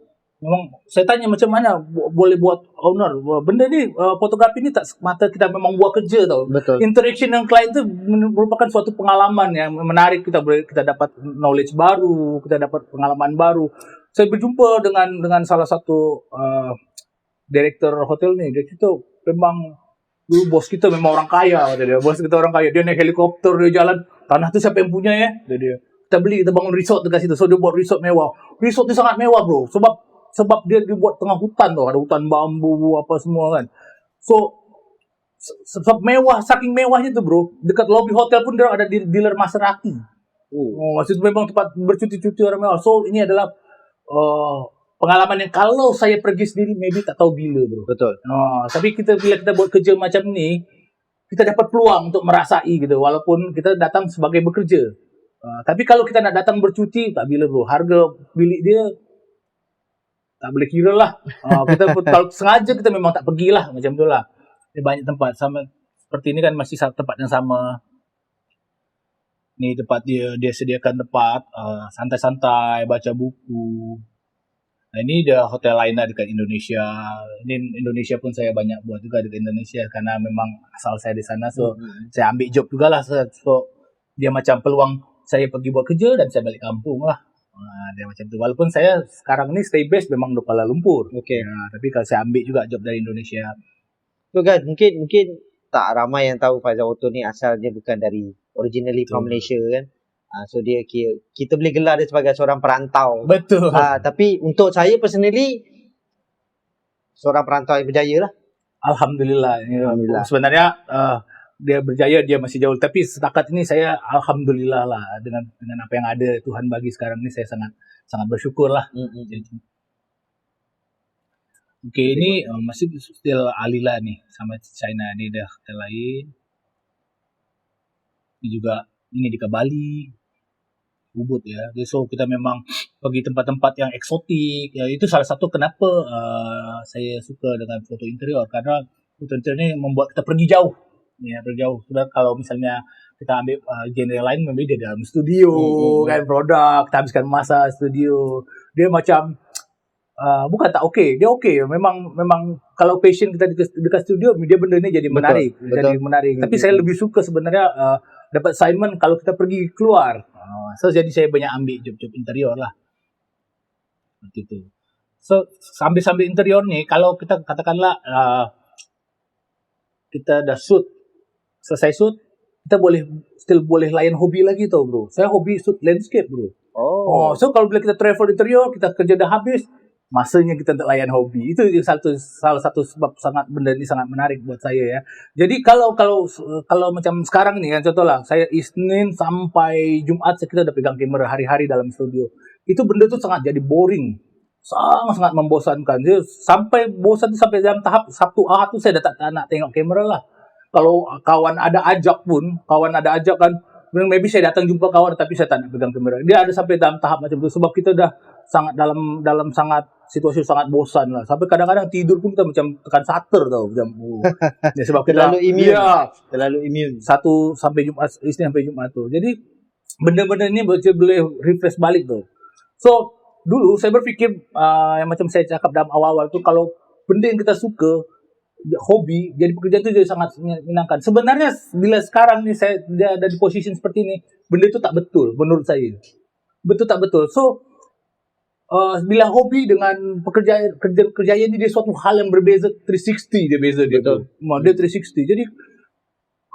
Memang saya tanya macam mana boleh buat owner. Benda ni fotografi ni tak semata kita memang buat kerja tau. Betul. Interaction dengan klien tu merupakan suatu pengalaman yang menarik. Kita dapat knowledge baru, kita dapat pengalaman baru. Saya berjumpa dengan salah satu direktur hotel ni. Dia kata memang dulu bos kita memang orang kaya. Bos kita orang kaya. Dia naik helikopter, dia jalan. Tanah tu siapa yang punya ya? Dia. Kita bangun resort dekat situ. So dia buat resort mewah. Resort tu sangat mewah bro. Sebab dia buat tengah hutan tu. Ada hutan bambu apa semua kan. So sebab mewah, saking mewahnya tu bro. Dekat lobby hotel pun dia ada dealer Maserati. Maksud memang tempat bercuti-cuti orang mewah. So ini adalah pengalaman yang kalau saya pergi sendiri maybe tak tahu bila bro. Betul. Tapi bila kita buat kerja macam ni, kita dapat peluang untuk merasai gitu. Walaupun kita datang sebagai bekerja. Tapi kalau kita nak datang bercuti, tak bila bro. Harga bilik dia tak boleh kira lah. Kita kalau sengaja kita memang tak pergilah macam tu lah. Dia banyak tempat sama seperti ini kan, masih tempat yang sama. Ni tempat dia sediakan tempat santai-santai baca buku. Nah, ini dia hotel lain lah dekat Indonesia. Ini Indonesia pun saya banyak buat juga dekat Indonesia karena memang asal saya di sana. So saya ambil job jugalah. So dia macam peluang saya pergi buat kerja dan saya balik kampung lah. Dia macam tu. Walaupun saya sekarang ni stay base memang di Kuala Lumpur. Tapi kalau saya ambil juga job dari Indonesia. So guys, mungkin tak ramai yang tahu Faizal Auto ni asalnya bukan dari originally from Betul. Malaysia kan. So dia kita boleh gelar dia sebagai seorang perantau. Betul. Tapi untuk saya personally seorang perantau yang berjaya lah. Alhamdulillah. Alhamdulillah. Sebenarnya dia berjaya, dia masih jauh. Tapi setakat ini saya alhamdulillah lah dengan apa yang ada Tuhan bagi sekarang ini, saya sangat sangat bersyukur lah. Okay, ini masih still Alila nih sama China, ini dah hotel lain. Ini juga ini di Bali, Ubud ya. So kita memang pergi tempat-tempat yang eksotik. Ya, itu salah satu kenapa saya suka dengan foto interior, karena foto interior ini membuat kita pergi jauh. Ya, pergi jauh. Sudah kalau misalnya kita ambil genre lain, memang dia dalam studio kan, produk, kita habiskan masa studio. Dia macam bukan tak okey, dia okey. Memang kalau passion kita dekat studio, dia benda ni jadi menarik, jadi menarik. Tapi saya lebih suka sebenarnya dapat assignment kalau kita pergi keluar. So jadi saya banyak ambil job-job interior lah. Seperti itu. So sambil interior ni, kalau kita katakanlah kita dah selesai shoot, kita still boleh layan hobi lagi tau bro. Saya hobi shoot landscape bro. So kalau bila kita travel interior, kita kerja dah habis, masanya kita untuk layan hobi. Itu salah satu sebab benda ni sangat menarik buat saya ya. Jadi kalau macam sekarang ni kan, contohlah saya Isnin sampai Jumaat kita dah pegang kamera hari-hari dalam studio. Itu benda tu sangat jadi boring. Sangat membosankan. Dia sampai bosan tu sampai dalam tahap Sabtu Ahad tu saya dah tak nak tengok kamera lah. Kalau kawan ada ajak kan, maybe saya datang jumpa kawan tapi saya tak nak pegang kamera. Dia ada sampai dalam tahap macam tu sebab kita dah sangat dalam sangat situasi sangat bosan lah. Sampai kadang-kadang tidur pun kita macam tekan shutter tau, macam ya, sebab kita terlalu immune. Satu sampai Jumaat, Isnin sampai Jumaat tu. Jadi benda-benda ni boleh refresh balik tu. So dulu saya berfikir yang macam saya cakap dalam awal-awal tu, kalau benda yang kita suka, hobi jadi pekerjaan tu jadi sangat menyenangkan. Sebenarnya bila sekarang ni saya ada di posisi seperti ini, benda itu tak betul menurut saya. Betul tak betul. So bila hobi dengan kerjaan ni dia suatu hal yang berbeza, 360 dia beza dia. Betul. Dia 360. Jadi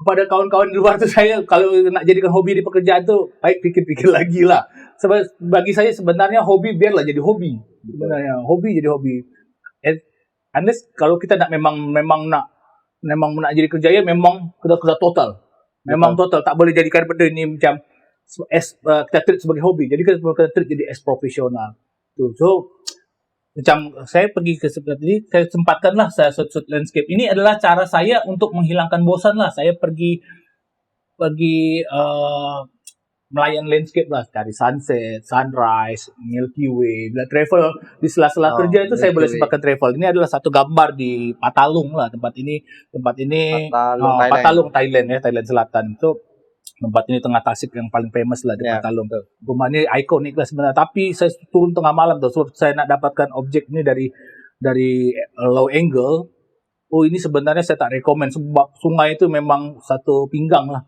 kepada kawan-kawan di luar tu, saya kalau nak jadikan hobi di pekerjaan tu, baik fikir-fikir lagi lah. Sebab bagi saya sebenarnya hobi biarlah jadi hobi. Sebenarnya hobi jadi hobi. Unless kalau kita nak memang nak jadi kerjaya, memang kita total. Memang total, tak boleh jadikan benda ni macam kita treat sebagai hobi. Jadi kita treat jadi as profesional. So macam saya pergi ke seperti ini, saya sempatkanlah saya shoot landscape. Ini adalah cara saya untuk menghilangkan bosan lah. Saya pergi melayan landscape lah, cari sunset, sunrise, Milky Way. Bila travel di sela-sela kerja itu saya boleh sempatkan travel. Ini adalah satu gambar di Patalung lah, tempat ini Patalung Thailand ya, Thailand Selatan. Itu tempat ini tengah Tasik yang paling famous lah di Patalung. Rumah ini ikonik lah sebenarnya. Tapi saya turun tengah malam tuh, sebab saya nak dapatkan objek ini dari low angle. Ini sebenarnya saya tak rekomen sebab sungai itu memang satu pinggang lah.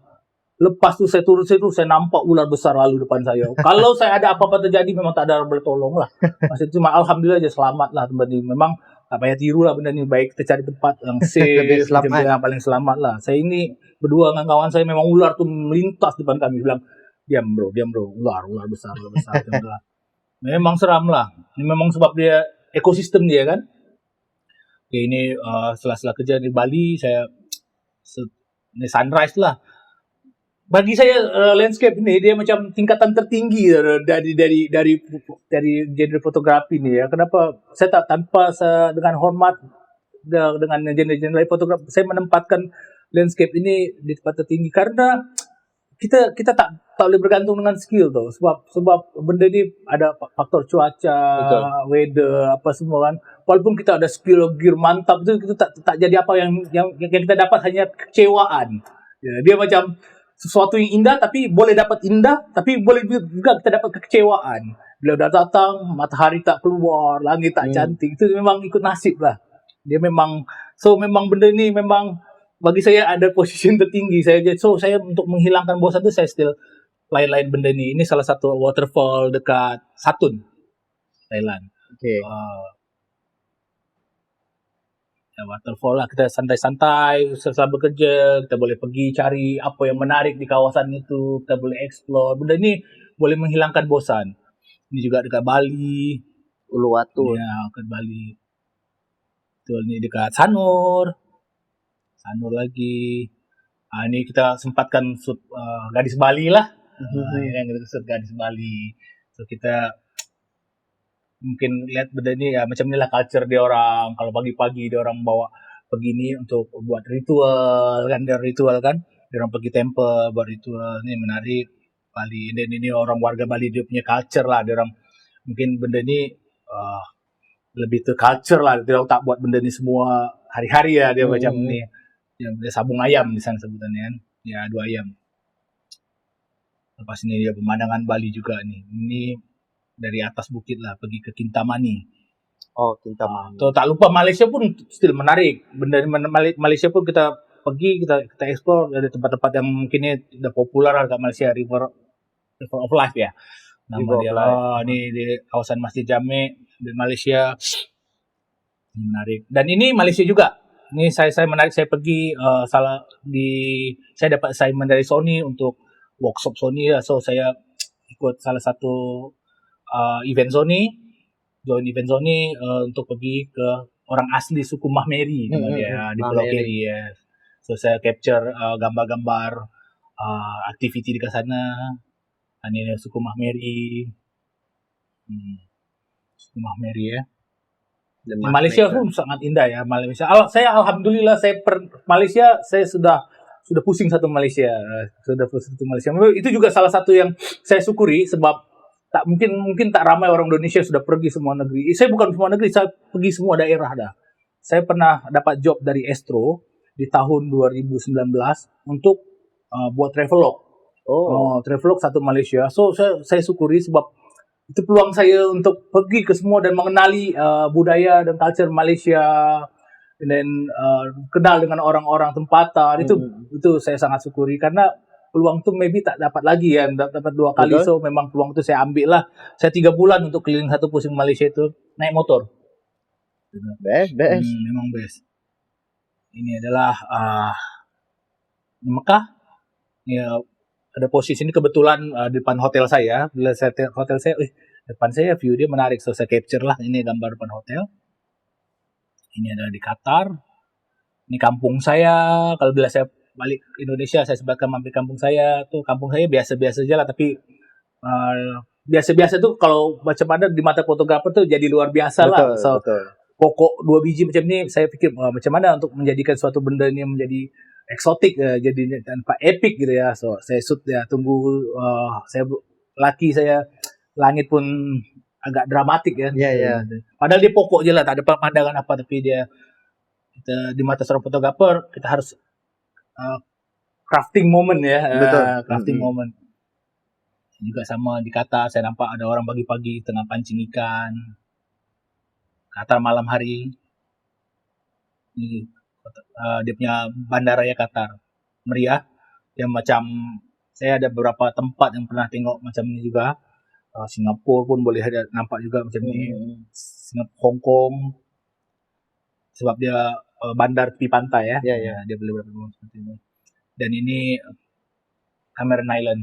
Lepas tu saya turun situ, saya nampak ular besar lalu depan saya. Kalau saya ada apa-apa terjadi, memang tak ada orang boleh tolong lah. Maksudnya cuma alhamdulillah aja selamat lah tempat ini. Memang tak payah tiru lah benda ni. Baik kita cari tempat yang safe, yang paling selamat lah. Saya ini berdua dengan kawan saya, memang ular tu melintas depan kami. Bilang, diam bro, ular besar. Memang seram lah. Ini memang sebab dia ekosistem dia kan. Okay, ini setelah kerja di Bali, saya ini sunrise lah. Bagi saya landscape ini dia macam tingkatan tertinggi dari genre fotografi ni ya. Kenapa saya dengan hormat dengan genre fotografi saya menempatkan landscape ini di tempat tertinggi, karena kita tak boleh bergantung dengan skill tu, sebab benda ni ada faktor cuaca, weather apa semua kan. Walaupun kita ada skill gear mantap tu, kita tak jadi apa yang kita dapat hanya kekecewaan. Ya, dia macam sesuatu yang indah, tapi boleh dapat indah, tapi boleh juga kita dapat kekecewaan. Bila dah datang, matahari tak keluar, langit tak cantik, itu memang ikut nasib lah. Dia memang benda ni memang bagi saya ada posisi tertinggi. So saya untuk menghilangkan bosan tu, saya still lain-lain benda ni. Ini salah satu waterfall dekat Satun, Thailand. Kita waterfall lah, kita santai-santai setelah bekerja, kita boleh pergi cari apa yang menarik di kawasan itu, kita boleh explore. Benda ni boleh menghilangkan bosan. Ini juga dekat Bali. Uluwatu. Ya, dekat Bali. Betul, ni dekat Sanur lagi. Ini kita sempatkan shoot Gadis Bali lah. Yang kita shoot Gadis Bali. So kita mungkin lihat benda ni ya, macam inilah culture dia orang. Kalau pagi-pagi dia orang bawa pergi ni untuk buat ritual kan, dia orang pergi temple buat ritual. Ni menarik Bali. Dan ini orang warga Bali, dia punya culture lah. Dia orang mungkin benda ni lebih ke culture lah. Dia orang tak buat benda ni semua hari-hari ya, dia macam ni. Dia sabung ayam di sana sebutannya kan. Ya, 2 ayam. Lepas ni dia pemandangan Bali juga ni. Ini dari atas bukit lah, pergi ke Kintamani. Oh, Kintamani. So, tak lupa Malaysia pun still menarik. Benda Malaysia pun kita pergi, kita explore. Ada tempat-tempat yang mungkin ni dah popular lah kat Malaysia. River of Life ya. Nama River dia of Life. Ni di kawasan Masjid Jamek di Malaysia. Ini menarik. Dan ini Malaysia juga. Ini saya menarik, saya pergi saya dapat assignment dari Sony untuk workshop Sony lah. So saya ikut salah satu event Sony, join event Sony untuk pergi ke orang asli suku Mahmeri nama dia di Pulau Keri ya. So saya capture gambar-gambar aktiviti dekat sana. Ini suku Mahmeri. Suku Mahmeri ya. Malaysia pun sangat indah ya, Malaysia. Saya alhamdulillah Malaysia saya sudah pusing satu Malaysia. Itu juga salah satu yang saya syukuri sebab tak mungkin tak ramai orang Indonesia sudah pergi semua negeri. Saya bukan semua negeri, saya pergi semua daerah dah. Saya pernah dapat job dari Astro di tahun 2019 untuk buat travelog. Travelog satu Malaysia. So saya syukuri sebab itu peluang saya untuk pergi ke semua dan mengenali budaya dan culture Malaysia, dan kenal dengan orang-orang tempatan. Itu saya sangat syukuri karena peluang tu maybe tak dapat lagi kan, dapat 2 kali. So memang peluang tu saya ambil lah. Saya 3 bulan untuk keliling satu pusing Malaysia itu naik motor. Best. Memang best. Ini adalah Mekah. Ya, ada posisi ini kebetulan di depan hotel saya. Bila saya hotel saya, depan saya view dia menarik, so saya capture lah. Ini gambar depan hotel. Ini adalah di Qatar. Ini kampung saya. Kalau bila saya balik ke Indonesia, saya sebutkan mampir kampung saya. Tuh kampung saya biasa-biasa aja lah, tapi biasa-biasa tuh kalau macam mana di mata fotografer tuh jadi luar biasa lah. So pokok 2 biji macam ni, saya fikir macam mana untuk menjadikan suatu benda ni menjadi eksotik, jadi tanpa epic gitu ya. So saya shoot ya, tunggu saya langit pun agak dramatik ya. Ya. Padahal dia pokok je lah, tak ada pemandangan apa, tapi kita di mata seorang fotografer kita harus crafting moment ya. Betul. Crafting moment. Juga sama di Qatar, saya nampak ada orang pagi-pagi tengah pancing ikan. Qatar malam hari. Ini dia punya bandaraya Qatar meriah. Yang macam saya ada beberapa tempat yang pernah tengok macam ni juga. Singapura pun boleh ada nampak juga macam ni. Singapura, Hong Kong, sebab dia bandar tepi pantai ya. Dia boleh berapa seperti ini. Dan ini Cameron Island.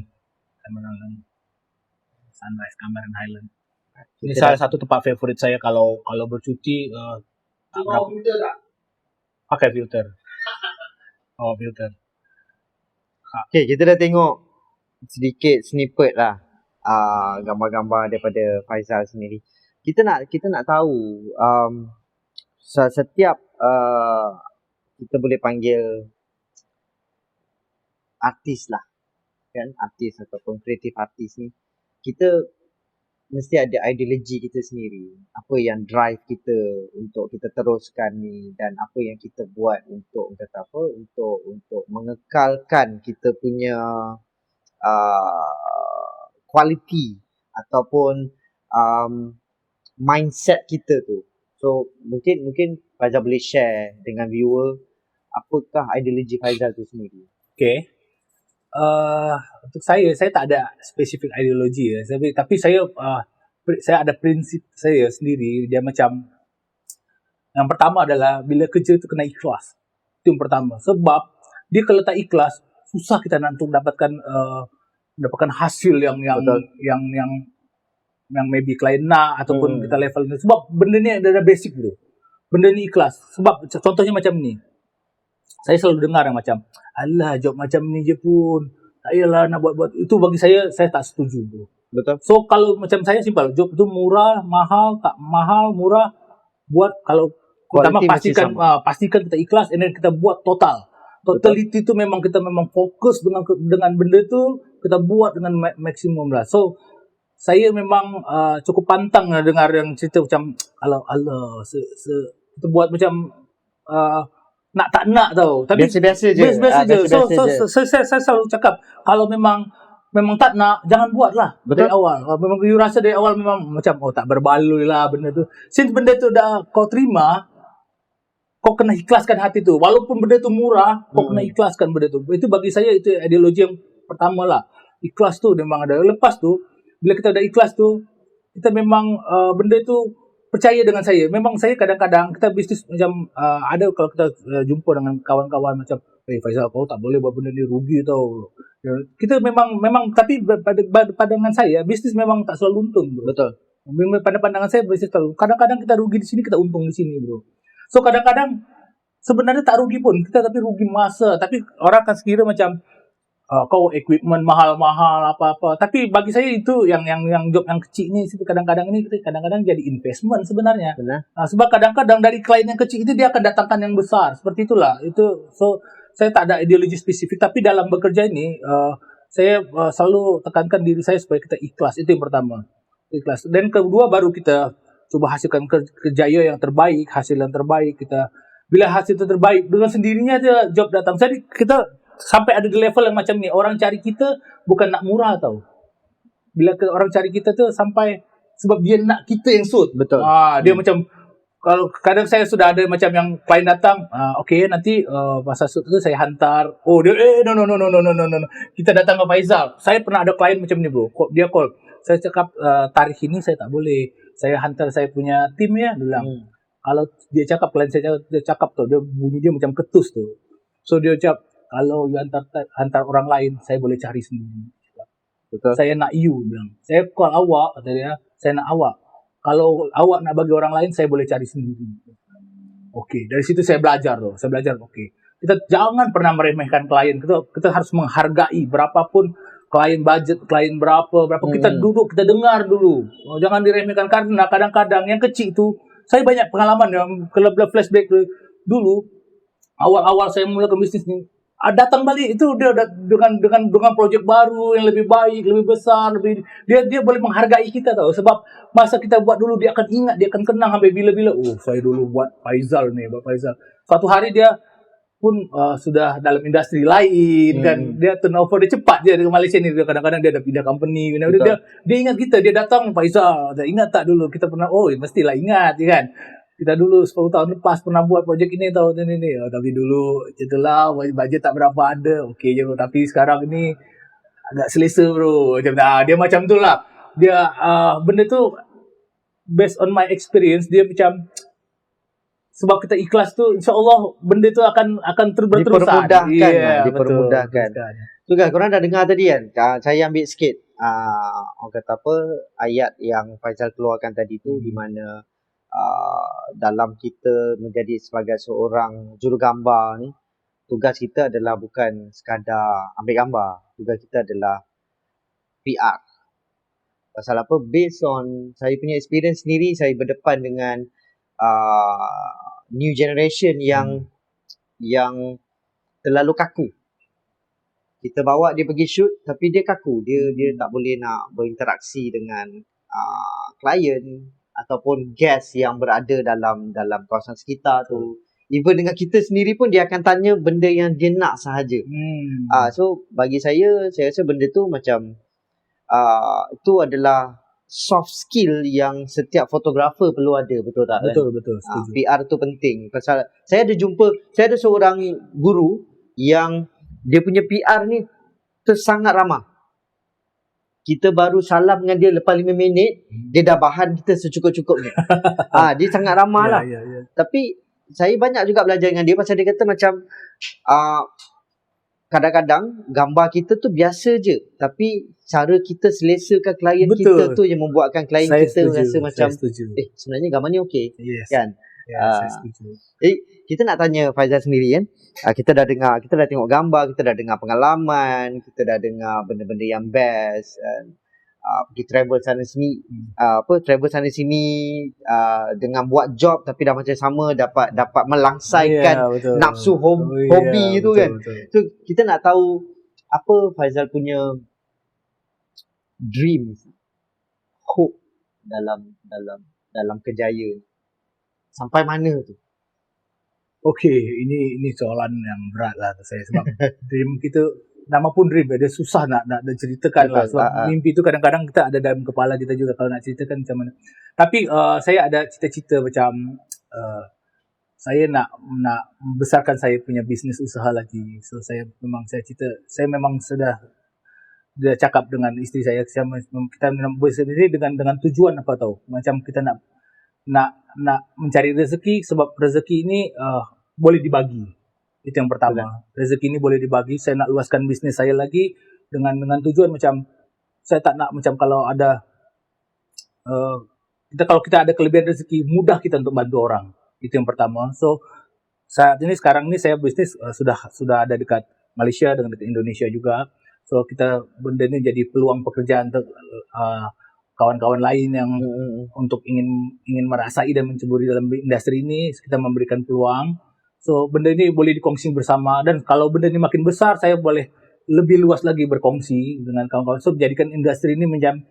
Sunrise Cameron Island. Ini salah satu tempat favorit saya kalau bercuti. Filter tak? Pakai filter. Filter. Okay, kita dah tengok sedikit snippet lah gambar-gambar daripada Faizal sendiri. Kita nak tahu setiap kita boleh panggil artis lah kan, artis ataupun kreatif artis ni, kita mesti ada ideologi kita sendiri, apa yang drive kita untuk kita teruskan ni, dan apa yang kita buat untuk untuk mengekalkan kita punya quality ataupun mindset kita tu. So mungkin Faizal boleh share dengan viewer apakah ideologi Faizal tu sendiri. Okay. Untuk saya tak ada spesifik ideologi ya. Tapi saya ada prinsip saya sendiri. Dia macam Yang pertama adalah bila kerja itu kena ikhlas. Itu yang pertama. Sebab dia kalau tak ikhlas, susah kita nak untuk mendapatkan hasil yang Betul. yang maybe klien nak ataupun Hmm. kita level ni. Sebab benda ni adalah basic bro. Benda ni ikhlas. Sebab contohnya macam ni. Saya selalu dengar yang macam, alah job macam ni je pun, tak payahlah nak buat-buat. Itu bagi saya tak setuju bro. Betul. So kalau macam saya simple, job tu murah, mahal, tak mahal, murah, buat kalau pertama Quality mesti pastikan kita ikhlas and then kita buat total. Totality tu memang kita memang fokus dengan benda tu, kita buat dengan maksimum lah. So saya memang cukup pantang lah dengar yang cerita macam alah kita buat macam nak tak nak tau. Tapi Biasa-biasa je. biasa je. Biasa-biasa je. Saya selalu cakap kalau memang tak nak, jangan buat lah dari awal. Memang you rasa dari awal memang macam tak berbaloi lah benda tu. Since benda tu dah kau terima, kau kena ikhlaskan hati tu. Walaupun benda tu murah, kau kena ikhlaskan benda tu. Itu bagi saya itu ideologi yang pertama lah. Ikhlas tu memang ada. Lepas tu, bila kita dah ikhlas tu, kita memang benda tu percaya dengan saya. Memang saya kadang-kadang kita bisnes macam ada kalau kita jumpa dengan kawan-kawan macam, Faizal, kau tak boleh buat benda ni, rugi tau. Kita memang tapi pada pandangan saya bisnes memang tak selalu untung bro. Betul. Memang pada pandangan saya bisnes selalu. Kadang-kadang kita rugi di sini, kita untung di sini bro. So kadang-kadang sebenarnya tak rugi pun kita, tapi rugi masa. Tapi orang akan sekira macam kau equipment mahal-mahal apa-apa. Tapi bagi saya itu yang job yang kecil ni kadang-kadang jadi investment sebenarnya. Benar. Sebab kadang-kadang dari klien yang kecil itu dia akan datangkan yang besar. Seperti itulah. Itu so saya tak ada ideologi spesifik, tapi dalam bekerja ini saya selalu tekankan diri saya supaya kita ikhlas. Itu yang pertama. Ikhlas. Dan kedua baru kita coba hasilkan kejayaan yang terbaik, hasil yang terbaik. Kita bila hasil itu terbaik dengan sendirinya aja job datang. Jadi kita sampai ada di level yang macam ni, orang cari kita bukan nak murah tau. Bila orang cari kita tu sampai sebab dia nak kita yang suit. Betul. Dia macam kalau kadang saya sudah ada macam yang klien datang, okay nanti pasal suit tu saya hantar. Oh dia no. Kita datang ke Faizal. Saya pernah ada klien macam ni bro. Dia call. Saya cakap tarikh ini saya tak boleh. Saya hantar saya punya tim ya, dia bilang. Kalau dia cakap klien saya dia cakap tu, dia bunyi dia macam ketus tu. So dia cakap kalau you hantar orang lain, saya boleh cari sendiri. Betul. Saya nak you bilang. Saya call awak kata dia, saya nak awak. Kalau awak nak bagi orang lain, saya boleh cari sendiri. Okey, dari situ saya belajar tu. Okey. Kita jangan pernah meremehkan klien. Kita harus menghargai berapapun klien budget, klien berapa kita duduk, kita dengar dulu. Jangan diremehkan karena kadang-kadang yang kecil tu, saya banyak pengalaman yang kalau flashback dulu awal-awal saya mula ke bisnis ni, datang balik itu dia dengan projek baru yang lebih baik, lebih besar, dia boleh menghargai kita tahu. Sebab masa kita buat dulu dia akan ingat, dia akan kenang sampai bila-bila. Saya dulu buat Faizal. Suatu hari dia pun sudah dalam industri lain kan. Dia turnover dia cepat je di Malaysia ni. Dia kadang-kadang dia ada pindah company. Dia ingat kita, dia datang Faizal. Ingat tak dulu kita pernah mestilah ingat kan. Kita dulu 10 tahun lepas pernah buat projek ini tahu ni. Tapi dulu itulah bajet tak berapa ada. Okey je bro. Tapi sekarang ni agak selesa bro. Macam dia macam tu lah. Dia benda tu based on my experience, dia macam sebab kita ikhlas tu, insya-Allah benda tu akan berterusan. Dipermudahkan. Tu kan korang dah dengar tadi kan. Saya ambil sikit orang kata apa ayat yang Faizal keluarkan tadi tu, di mana dalam kita menjadi sebagai seorang jurugambar ni, tugas kita adalah bukan sekadar ambil gambar. Tugas kita adalah PR. Pasal apa? Based on saya punya experience sendiri, saya berdepan dengan new generation yang terlalu kaku. Kita bawa dia pergi shoot tapi dia kaku. Dia tak boleh nak berinteraksi dengan klien ataupun guest yang berada dalam kawasan sekitar tu. Even dengan kita sendiri pun dia akan tanya benda yang dia nak sahaja. So bagi saya rasa benda tu macam itu adalah soft skill yang setiap fotografer perlu ada, betul tak? Betul. PR tu penting. Pasal saya ada seorang guru yang dia punya PR ni sangat ramah. kita baru salam dengan dia lepas 5 minit, dia dah bahan kita secukup-cukupnya. Dia sangat ramah lah. Tapi saya banyak juga belajar dengan dia pasal dia kata macam kadang-kadang gambar kita tu biasa je, tapi cara kita selesakan klien kita tu yang membuatkan klien kita rasa macam sebenarnya gambar ni okey. Kan? Saya setuju. Kita nak tanya Faizal sendiri kan. Kita dah tengok gambar, kita dah dengar pengalaman, kita dah dengar benda-benda yang best, pergi travel sana sini, travel sana sini dengan buat job tapi dah macam sama dapat melangsaikan nafsu hobi tu kan. Betul. So kita nak tahu apa Faizal punya dreams, hope dalam kerjaya sampai mana tu? Okey, ini soalan yang berat lah untuk saya sebab dream kita, nama pun dream, dia susah nak ceritakan lah sebab mimpi tu kadang-kadang kita ada dalam kepala kita juga kalau nak ceritakan macam mana. Tapi saya ada cita-cita macam saya nak membesarkan saya punya bisnes usaha lagi. So saya memang sudah cakap dengan isteri saya, kita nak buat sendiri dengan tujuan apa tahu, macam kita nak mencari rezeki sebab rezeki ini boleh dibagi. Itu yang pertama. Rezeki ini boleh dibagi. Saya nak luaskan bisnes saya lagi dengan tujuan macam saya tak nak macam kalau ada kalau kita ada kelebihan rezeki, mudah kita untuk bantu orang. Itu yang pertama. So sekarang ini saya bisnis sudah ada dekat Malaysia dengan dekat Indonesia juga. So kita benda ini jadi peluang pekerjaan untuk kawan-kawan lain yang untuk ingin merasai dan menceburi dalam industri ini, kita memberikan peluang. So benda ini boleh dikongsi bersama, dan kalau benda ini makin besar saya boleh lebih luas lagi berkongsi dengan kawan-kawan. So menjadikan industri ini macam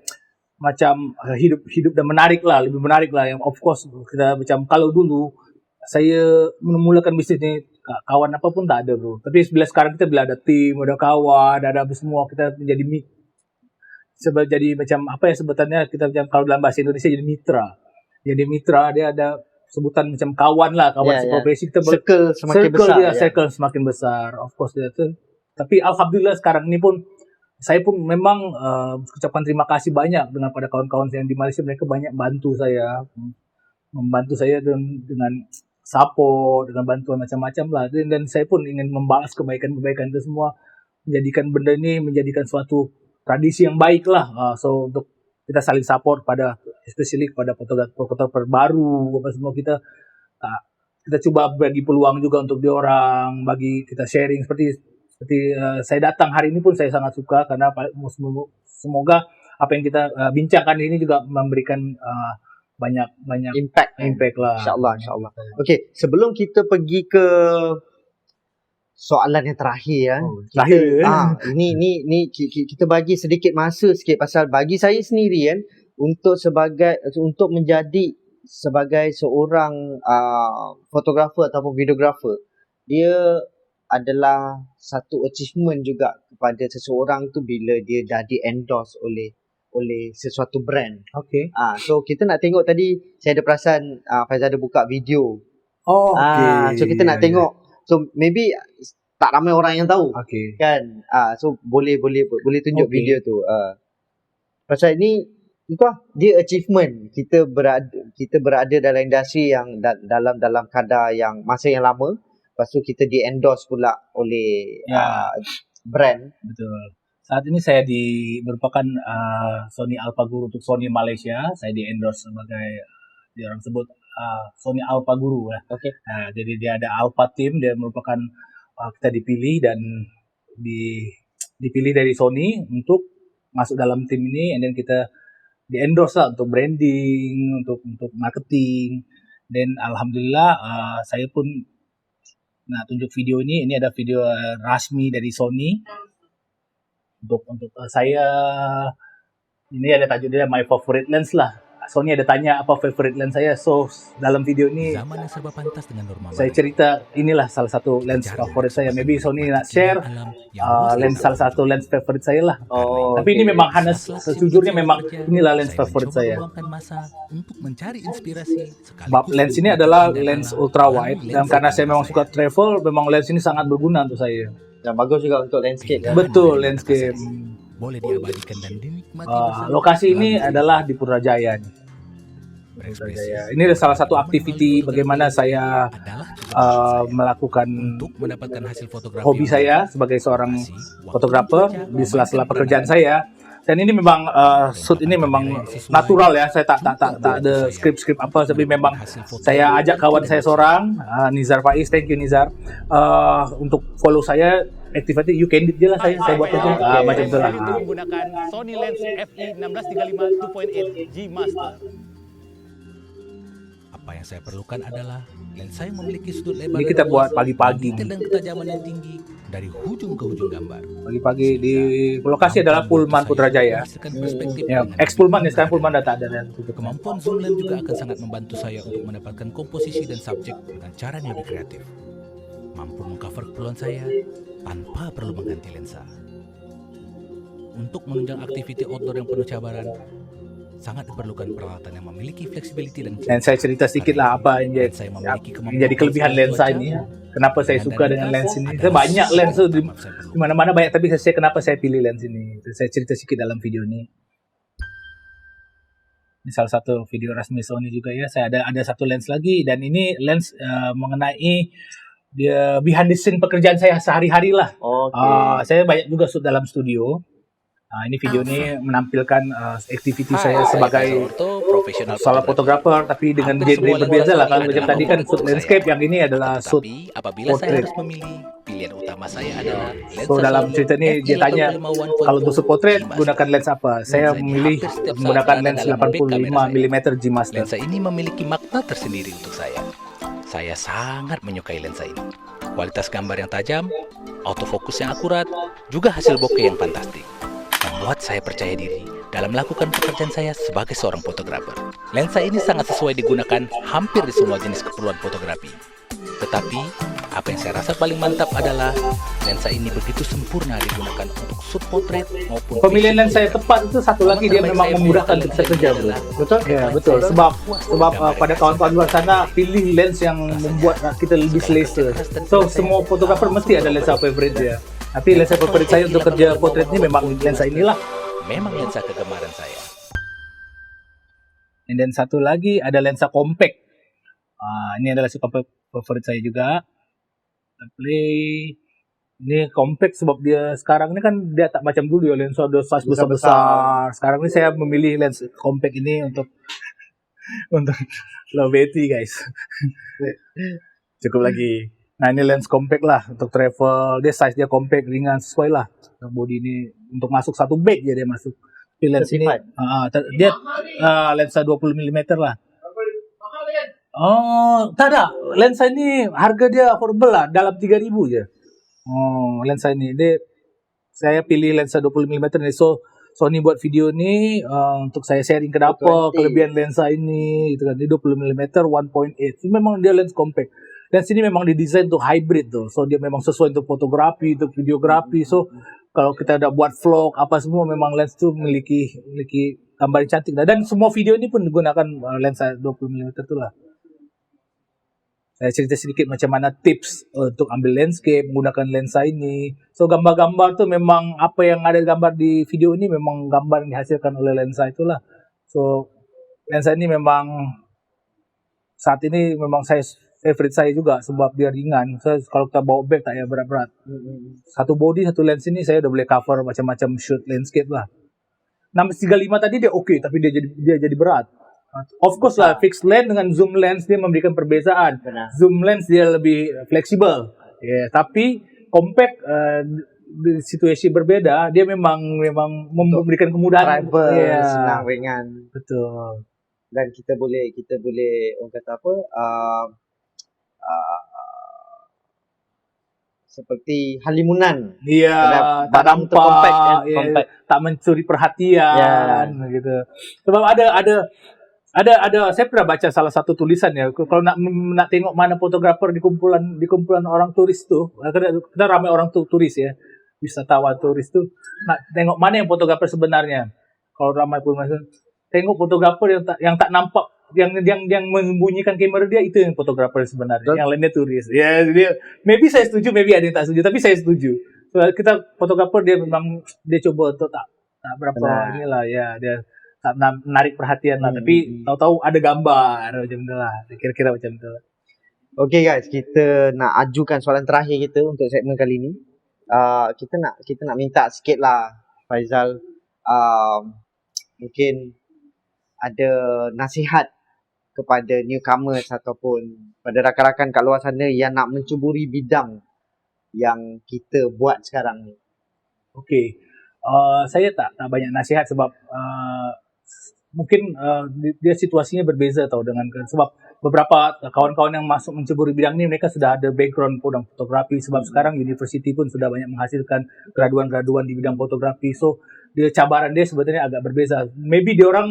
hidup dan lebih menarik lah. Yang of course kita macam kalau dulu saya memulakan bisnis ini kawan apa pun tak ada bro. Tapi sekarang kita bila ada tim, ada kawan, ada apa semua, kita menjadi jadi macam apa ya sebutannya, kita macam kalau dalam bahasa Indonesia jadi mitra. Jadi mitra dia ada sebutan macam kawan lah, kawan seprofesi. Kita circle semakin besar. Circle semakin besar. Of course dia tu. Tapi alhamdulillah sekarang ini pun saya pun memang ucapkan terima kasih banyak dengan pada kawan-kawan saya yang di Malaysia. Mereka banyak membantu saya dengan support, dengan bantuan macam-macam lah. Dan saya pun ingin membalas kebaikan-kebaikan itu semua, menjadikan benda ini menjadikan suatu tradisi yang baik lah. So untuk kita saling support especially kepada fotografer baru, apa semua kita coba bagi peluang juga untuk diorang, bagi kita sharing seperti saya datang hari ini pun saya sangat suka karena semoga apa yang kita bincangkan ini juga memberikan banyak impact lah. InsyaAllah. Okey, sebelum kita pergi ke soalan yang terakhir ini kita bagi sedikit masa sikit pasal bagi saya sendiri kan, untuk menjadi sebagai seorang fotografer ataupun videografer, dia adalah satu achievement juga kepada seseorang tu bila dia dah di-endorse oleh sesuatu brand. Okay. So kita nak tengok tadi saya ada perasan Faizal ada buka video. So kita nak tengok. So maybe tak ramai orang yang tahu. Kan? So boleh tunjuk video tu. Pasal ini dia achievement. Kita berada dalam industri yang dalam kadar yang masa yang lama. Lepas tu kita di-endorse pula oleh brand. Betul. Saat ini saya merupakan Sony Alpha Guru untuk Sony Malaysia. Saya di-endorse sebagai orang sebut Sony Alpha Guru ya. Okay. Jadi dia ada Alpha Team, dia merupakan kita dipilih dan dipilih dari Sony untuk masuk dalam tim ini, and then kita di-endorse lah untuk branding, untuk marketing. Dan alhamdulillah saya pun tunjuk video ini ada video rasmi dari Sony untuk saya. Ini ada tajuk dia My Favorite Lens lah. Sony ada tanya apa favorite lens saya. So dalam video ini saya cerita inilah salah satu lens favorit saya. Maybe Sony nak share salah satu lens favorit saya lah. Tapi ini memang Hannes sejujurnya memang inilah lens favorit saya. Sebab lens ini adalah lens ultra wide, dan karena saya memang suka travel, memang lens ini sangat berguna untuk saya. Dan bagus juga untuk landscape. Betul, landscape. boleh diabadikan dan dinikmati bersama. Lokasi ini Lalu adalah di Putrajaya nih. berekspresi. Ini salah satu aktiviti bagaimana saya adalah kebutuhan saya. melakukan Untuk mendapatkan hasil fotografi hobi yang saya baik, sebagai seorang lokasi, waktu fotografer cuaca, di sela-sela memainkan pekerjaan peran saya. Dan ini memang shoot ini memang natural ya. Saya tak ada skrip apa, tapi memang saya ajak kawan saya seorang, Nizar Faiz, thank you Nizar, untuk follow saya. Activity you can dia lah saya buat itu macam itu lah. Itu menggunakan Sony Lens FE1635 2.8 G Master. Apa yang saya perlukan adalah lensa yang memiliki sudut lebar Ini kita dan buat luas, pagi-pagi detail dan ketajaman yang tinggi dari ujung ke ujung gambar. Pagi-pagi di lokasi adalah Pullman Putrajaya. Ya, ex Pullman ya, sekarang Pullman dah tak ada dan tutup. Kemampuan zoom lens juga akan sangat membantu saya untuk mendapatkan komposisi dan subjek dengan cara yang lebih kreatif. Mampu mengcover keperluan saya tanpa perlu mengganti lensa. Untuk menunjang aktiviti outdoor yang penuh cabaran, sangat diperlukan peralatan yang memiliki fleksibilitas dan Dan saya cerita sedikit lah apa yang jadi kelebihan lensa ini. Kenapa saya suka dengan lens ini? Saya banyak lens tuh di mana-mana banyak, tapi saya kenapa saya pilih lens ini? Saya cerita sedikit dalam video ini. Ini salah satu video resmi Sony juga ya. Saya ada satu lens lagi, dan ini lens mengenai dia behind the scene pekerjaan saya sehari-hari lah. Saya banyak juga shoot dalam studio. Ini video ini menampilkan aktiviti saya sebagai seorang fotografer, tapi dengan genre berbeda lah. Kalau macam tadi kan shoot landscape, yang ini adalah shoot apabila saya portrait. harus memilih, pilihan utama saya adalah lensa So dalam Sony cerita ini dia tanya kalau untuk shoot portrait G Master. gunakan lens apa. Saya memilih menggunakan lens 85mm G Master. Lensa ini memiliki makna tersendiri untuk saya. Saya sangat menyukai lensa ini. Kualitas gambar yang tajam, autofokus yang akurat, juga hasil bokeh yang fantastik membuat saya percaya diri dalam melakukan pekerjaan saya sebagai seorang fotografer. Lensa ini sangat sesuai digunakan hampir di semua jenis keperluan fotografi. Tetapi, apa yang saya rasa paling mantap adalah lensa ini begitu sempurna digunakan untuk shoot portrait maupun Pemilihan lensa yang tepat itu satu lagi, dia memang memudahkan kita kerja, bro. Betul? Ya, betul. Sebab pada kawan-kawan luar sana pilih lens yang membuat kita lebih selesa. So semua fotografer mesti ada lensa favorite dia. Tapi lensa favorit saya untuk kerja portrait ini memang lensa inilah. memang lensa kegemaran saya. Dan satu lagi ada lensa compact. Ini adalah lensa compact favorit saya juga. Play. Ini compact sebab dia sekarang ini kan dia tak macam dulu ya, lensa ada size besar-besar. Sekarang ini saya memilih lens compact ini untuk low battery guys. Cukup lagi. Nah ini lens compact lah untuk travel. Dia size dia compact, ringan, sesuai lah. Body ini untuk masuk satu bag je dia masuk. Tapi lens ini dia lensa 20mm lah. Oh, tak ada. Lensa ini harga dia affordable lah, dalam 3,000 je. Lensa ini saya pilih lensa 20mm ni. So Sony buat video ni untuk saya sharing kenapa kelebihan lensa ini gitu kan. Dia 20mm 1.8. So, memang dia lens compact. Lens ini memang didesain untuk hybrid tuh. So dia memang sesuai untuk fotografi, untuk videografi. So kalau kita ada buat vlog apa semua, memang lens tu memiliki gambar yang cantik. Dan semua video ini pun menggunakan lensa 20mm tu lah. Saya cerita sedikit macam mana tips untuk ambil landscape menggunakan lensa ini. So gambar-gambar tu memang apa yang ada gambar di video ini memang gambar yang dihasilkan oleh lensa itulah. So lensa ini memang saat ini memang favorite saya juga sebab dia ringan. So, kalau kita bawa bag tak payah berat-berat. Satu body, satu lens ini saya dah boleh cover macam-macam shoot landscape lah. 635 tadi dia okey, tapi dia jadi berat. Of course lah, fixed lens dengan zoom lens dia memberikan perbezaan. Zoom lens dia lebih fleksibel. Tapi compact di situasi berbeda, dia memang memberikan kemudahan. Travel, senang, ringan. Betul. Dan kita boleh orang kata apa? Seperti halimunan. Iya, tak barang tu nampak, compact. tak mencuri perhatian gitu. Sebab ada saya pernah baca salah satu tulisan ya, kalau nak tengok mana fotografer di kumpulan orang turis tu, kita ramai orang turis ya, wisatawan turis tu, nak tengok mana yang fotografer sebenarnya. Kalau ramai pun tengok fotografer yang tak nampak, yang menyembunyikan kamera dia, itu yang fotografer sebenarnya. Yang lainnya turis. Ya, dia maybe saya setuju, maybe ada yang tak setuju, tapi saya setuju. So, kita fotografer dia memang dia coba untuk tak berapa Benar. inilah ya, dia tak menarik perhatian lah, tapi tahu-tahu ada gambar macam tu lah. Kira-kira macam tu. Okay guys, kita nak ajukan soalan terakhir kita untuk segmen kali ni. Kita nak minta sikit lah Faizal, mungkin ada nasihat kepada newcomers ataupun pada rakan-rakan kat luar sana yang nak mencuburi bidang yang kita buat sekarang ni. Okey. Saya tak banyak nasihat sebab mungkin dia situasinya berbeza tau dengan sebab beberapa kawan-kawan yang masuk mencuburi bidang ni mereka sudah ada background dalam fotografi sebab sekarang universiti pun sudah banyak menghasilkan graduan-graduan di bidang fotografi. So dia cabaran dia sebetulnya agak berbeza. Maybe dia orang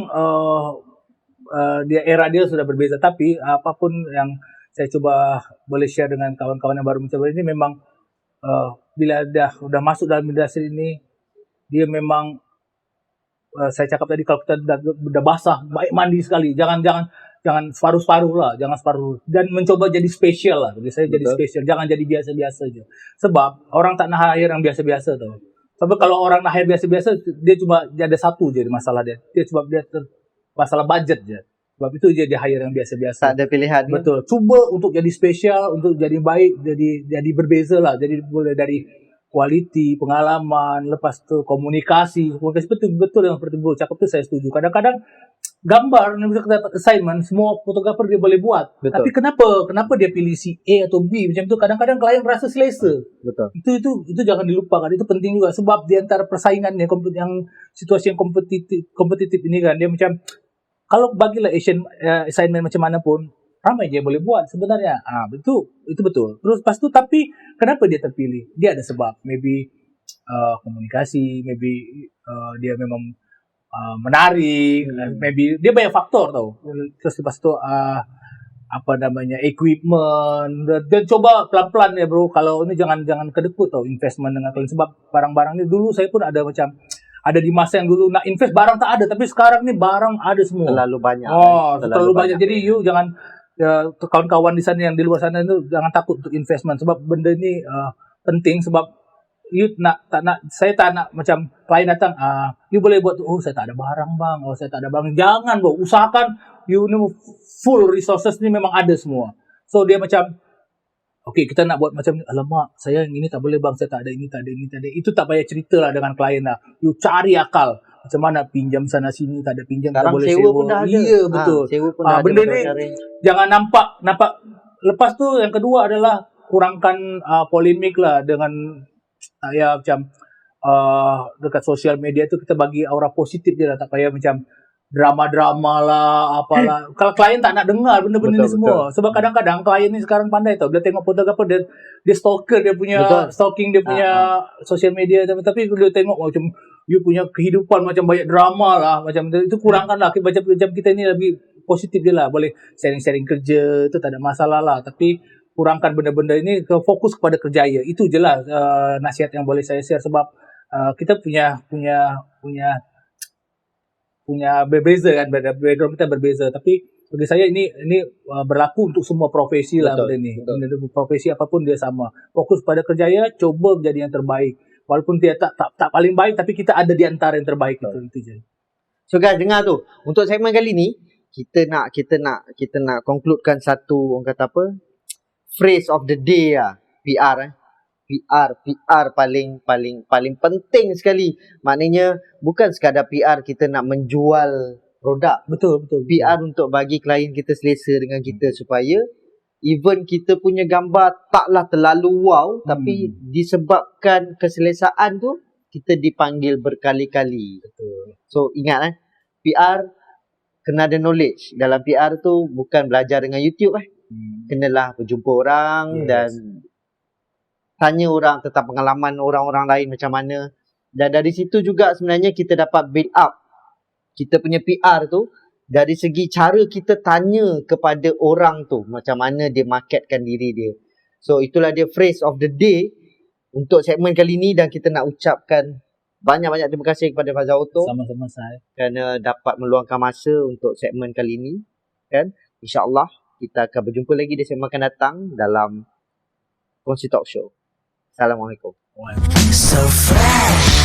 dia era dia sudah berbeza, tapi apapun yang saya cuba boleh share dengan kawan-kawan yang baru mencoba ini memang bila dah masuk dalam industri ini dia memang saya cakap tadi kalau kita dah basah baik mandi sekali, jangan separuh-separuh lah, jangan separuh, dan mencoba jadi spesial lah. Bagi saya jadi spesial, jangan jadi biasa-biasa je. Sebab orang tak nak hire yang biasa-biasa tau. Sebab kalau orang nak hire biasa-biasa dia cuma ada satu je masalah dia sebab dia masalah budget je. Sebab itu dia hire yang biasa-biasa. Tak ada pilihan. Betul. Cuba untuk jadi spesial, untuk jadi baik, jadi berbeza lah. Jadi boleh dari kualiti, pengalaman, lepas tu komunikasi betul yang seperti Bu cakap tu, saya setuju. Kadang-kadang gambar yang bisa kita dapat assignment, semua fotografer dia boleh buat. Betul. Tapi kenapa dia pilih si A atau B macam tu? Kadang-kadang klien rasa selesa. Betul. Itu jangan dilupakan. Itu penting juga sebab di antara persaingannya yang situasi yang kompetitif ini kan, dia macam kalau bagilah assignment macam mana pun ramai je boleh buat sebenarnya. Itu betul. Terus lepas tu, tapi kenapa dia terpilih? Dia ada sebab. Maybe komunikasi, maybe dia memang menarik, maybe dia banyak faktor tau. Terus lepas tu equipment. Dan coba pelan-pelan ya bro. Kalau ini jangan kedekut tau investment dengan klien, sebab barang-barang ni dulu saya pun ada di masa yang dulu nak invest barang tak ada, tapi sekarang ni barang ada semua. Terlalu banyak. Terlalu banyak. Jadi you jangan kawan-kawan di sana yang di luar sana itu jangan takut untuk investment, sebab benda ni penting. Sebab you saya tak nak macam klien datang, you boleh buat saya tak ada barang bang, saya tak ada barang. Jangan bro, usahakan you ni full resources ni memang ada semua. So dia macam okey, kita nak buat macam ni, alamak saya yang ini tak boleh bang, saya tak ada ini, tak ada ini, tak ada. Itu tak payah cerita lah dengan klien lah. You cari akal. Macam mana pinjam sana sini, tak ada pinjam, tak boleh sewa. Pun dah ada. Iya, betul. Sewa pun dah benda ada. ni jangan nampak. Lepas tu yang kedua adalah kurangkan polemik lah dengan macam dekat sosial media tu kita bagi aura positif je lah. Tak payah macam drama-drama lah, apalah. Kalau klien tak nak dengar benda-benda ni semua. Sebab kadang-kadang klien ni sekarang pandai tau. Dia tengok fotografer, dia stalker dia punya, stalking dia punya sosial media. Tapi dia tengok macam you punya kehidupan macam banyak drama lah. Macam itu kurangkan lah. Macam kita ni lebih positif je lah. Boleh sharing-sharing kerja, itu tak ada masalah lah. Tapi kurangkan benda-benda ini, fokus kepada kerjaya. Itu je lah nasihat yang boleh saya share. Sebab kita punya berbeza kan, background kita berbeza, tapi bagi saya ini berlaku untuk semua profesi lah. Benda ni profesi apapun dia sama, fokus pada kerjaya, coba menjadi yang terbaik walaupun dia tak paling baik, tapi kita ada di antara yang terbaik. Itu je. So guys, dengar tu, untuk segmen kali ni kita nak concludekan satu, orang kata apa, phrase of the day lah, PR paling penting sekali. Maknanya bukan sekadar PR kita nak menjual produk. Betul. PR untuk bagi klien kita selesa dengan kita, supaya even kita punya gambar taklah terlalu wow, tapi disebabkan keselesaan tu kita dipanggil berkali-kali. Betul. So ingat PR kena ada knowledge. Dalam PR tu bukan belajar dengan YouTube kenalah berjumpa orang dan tanya orang tentang pengalaman orang-orang lain macam mana. Dan dari situ juga sebenarnya kita dapat build up kita punya PR tu, dari segi cara kita tanya kepada orang tu macam mana dia marketkan diri dia. So itulah dia phrase of the day untuk segmen kali ni. Dan kita nak ucapkan banyak-banyak terima kasih kepada Faizal Otto. Sama-sama saya, kerana dapat meluangkan masa untuk segmen kali ni kan. InsyaAllah kita akan berjumpa lagi di segmen akan datang dalam Kongsi Talk Show. Assalamualaikum. So fresh.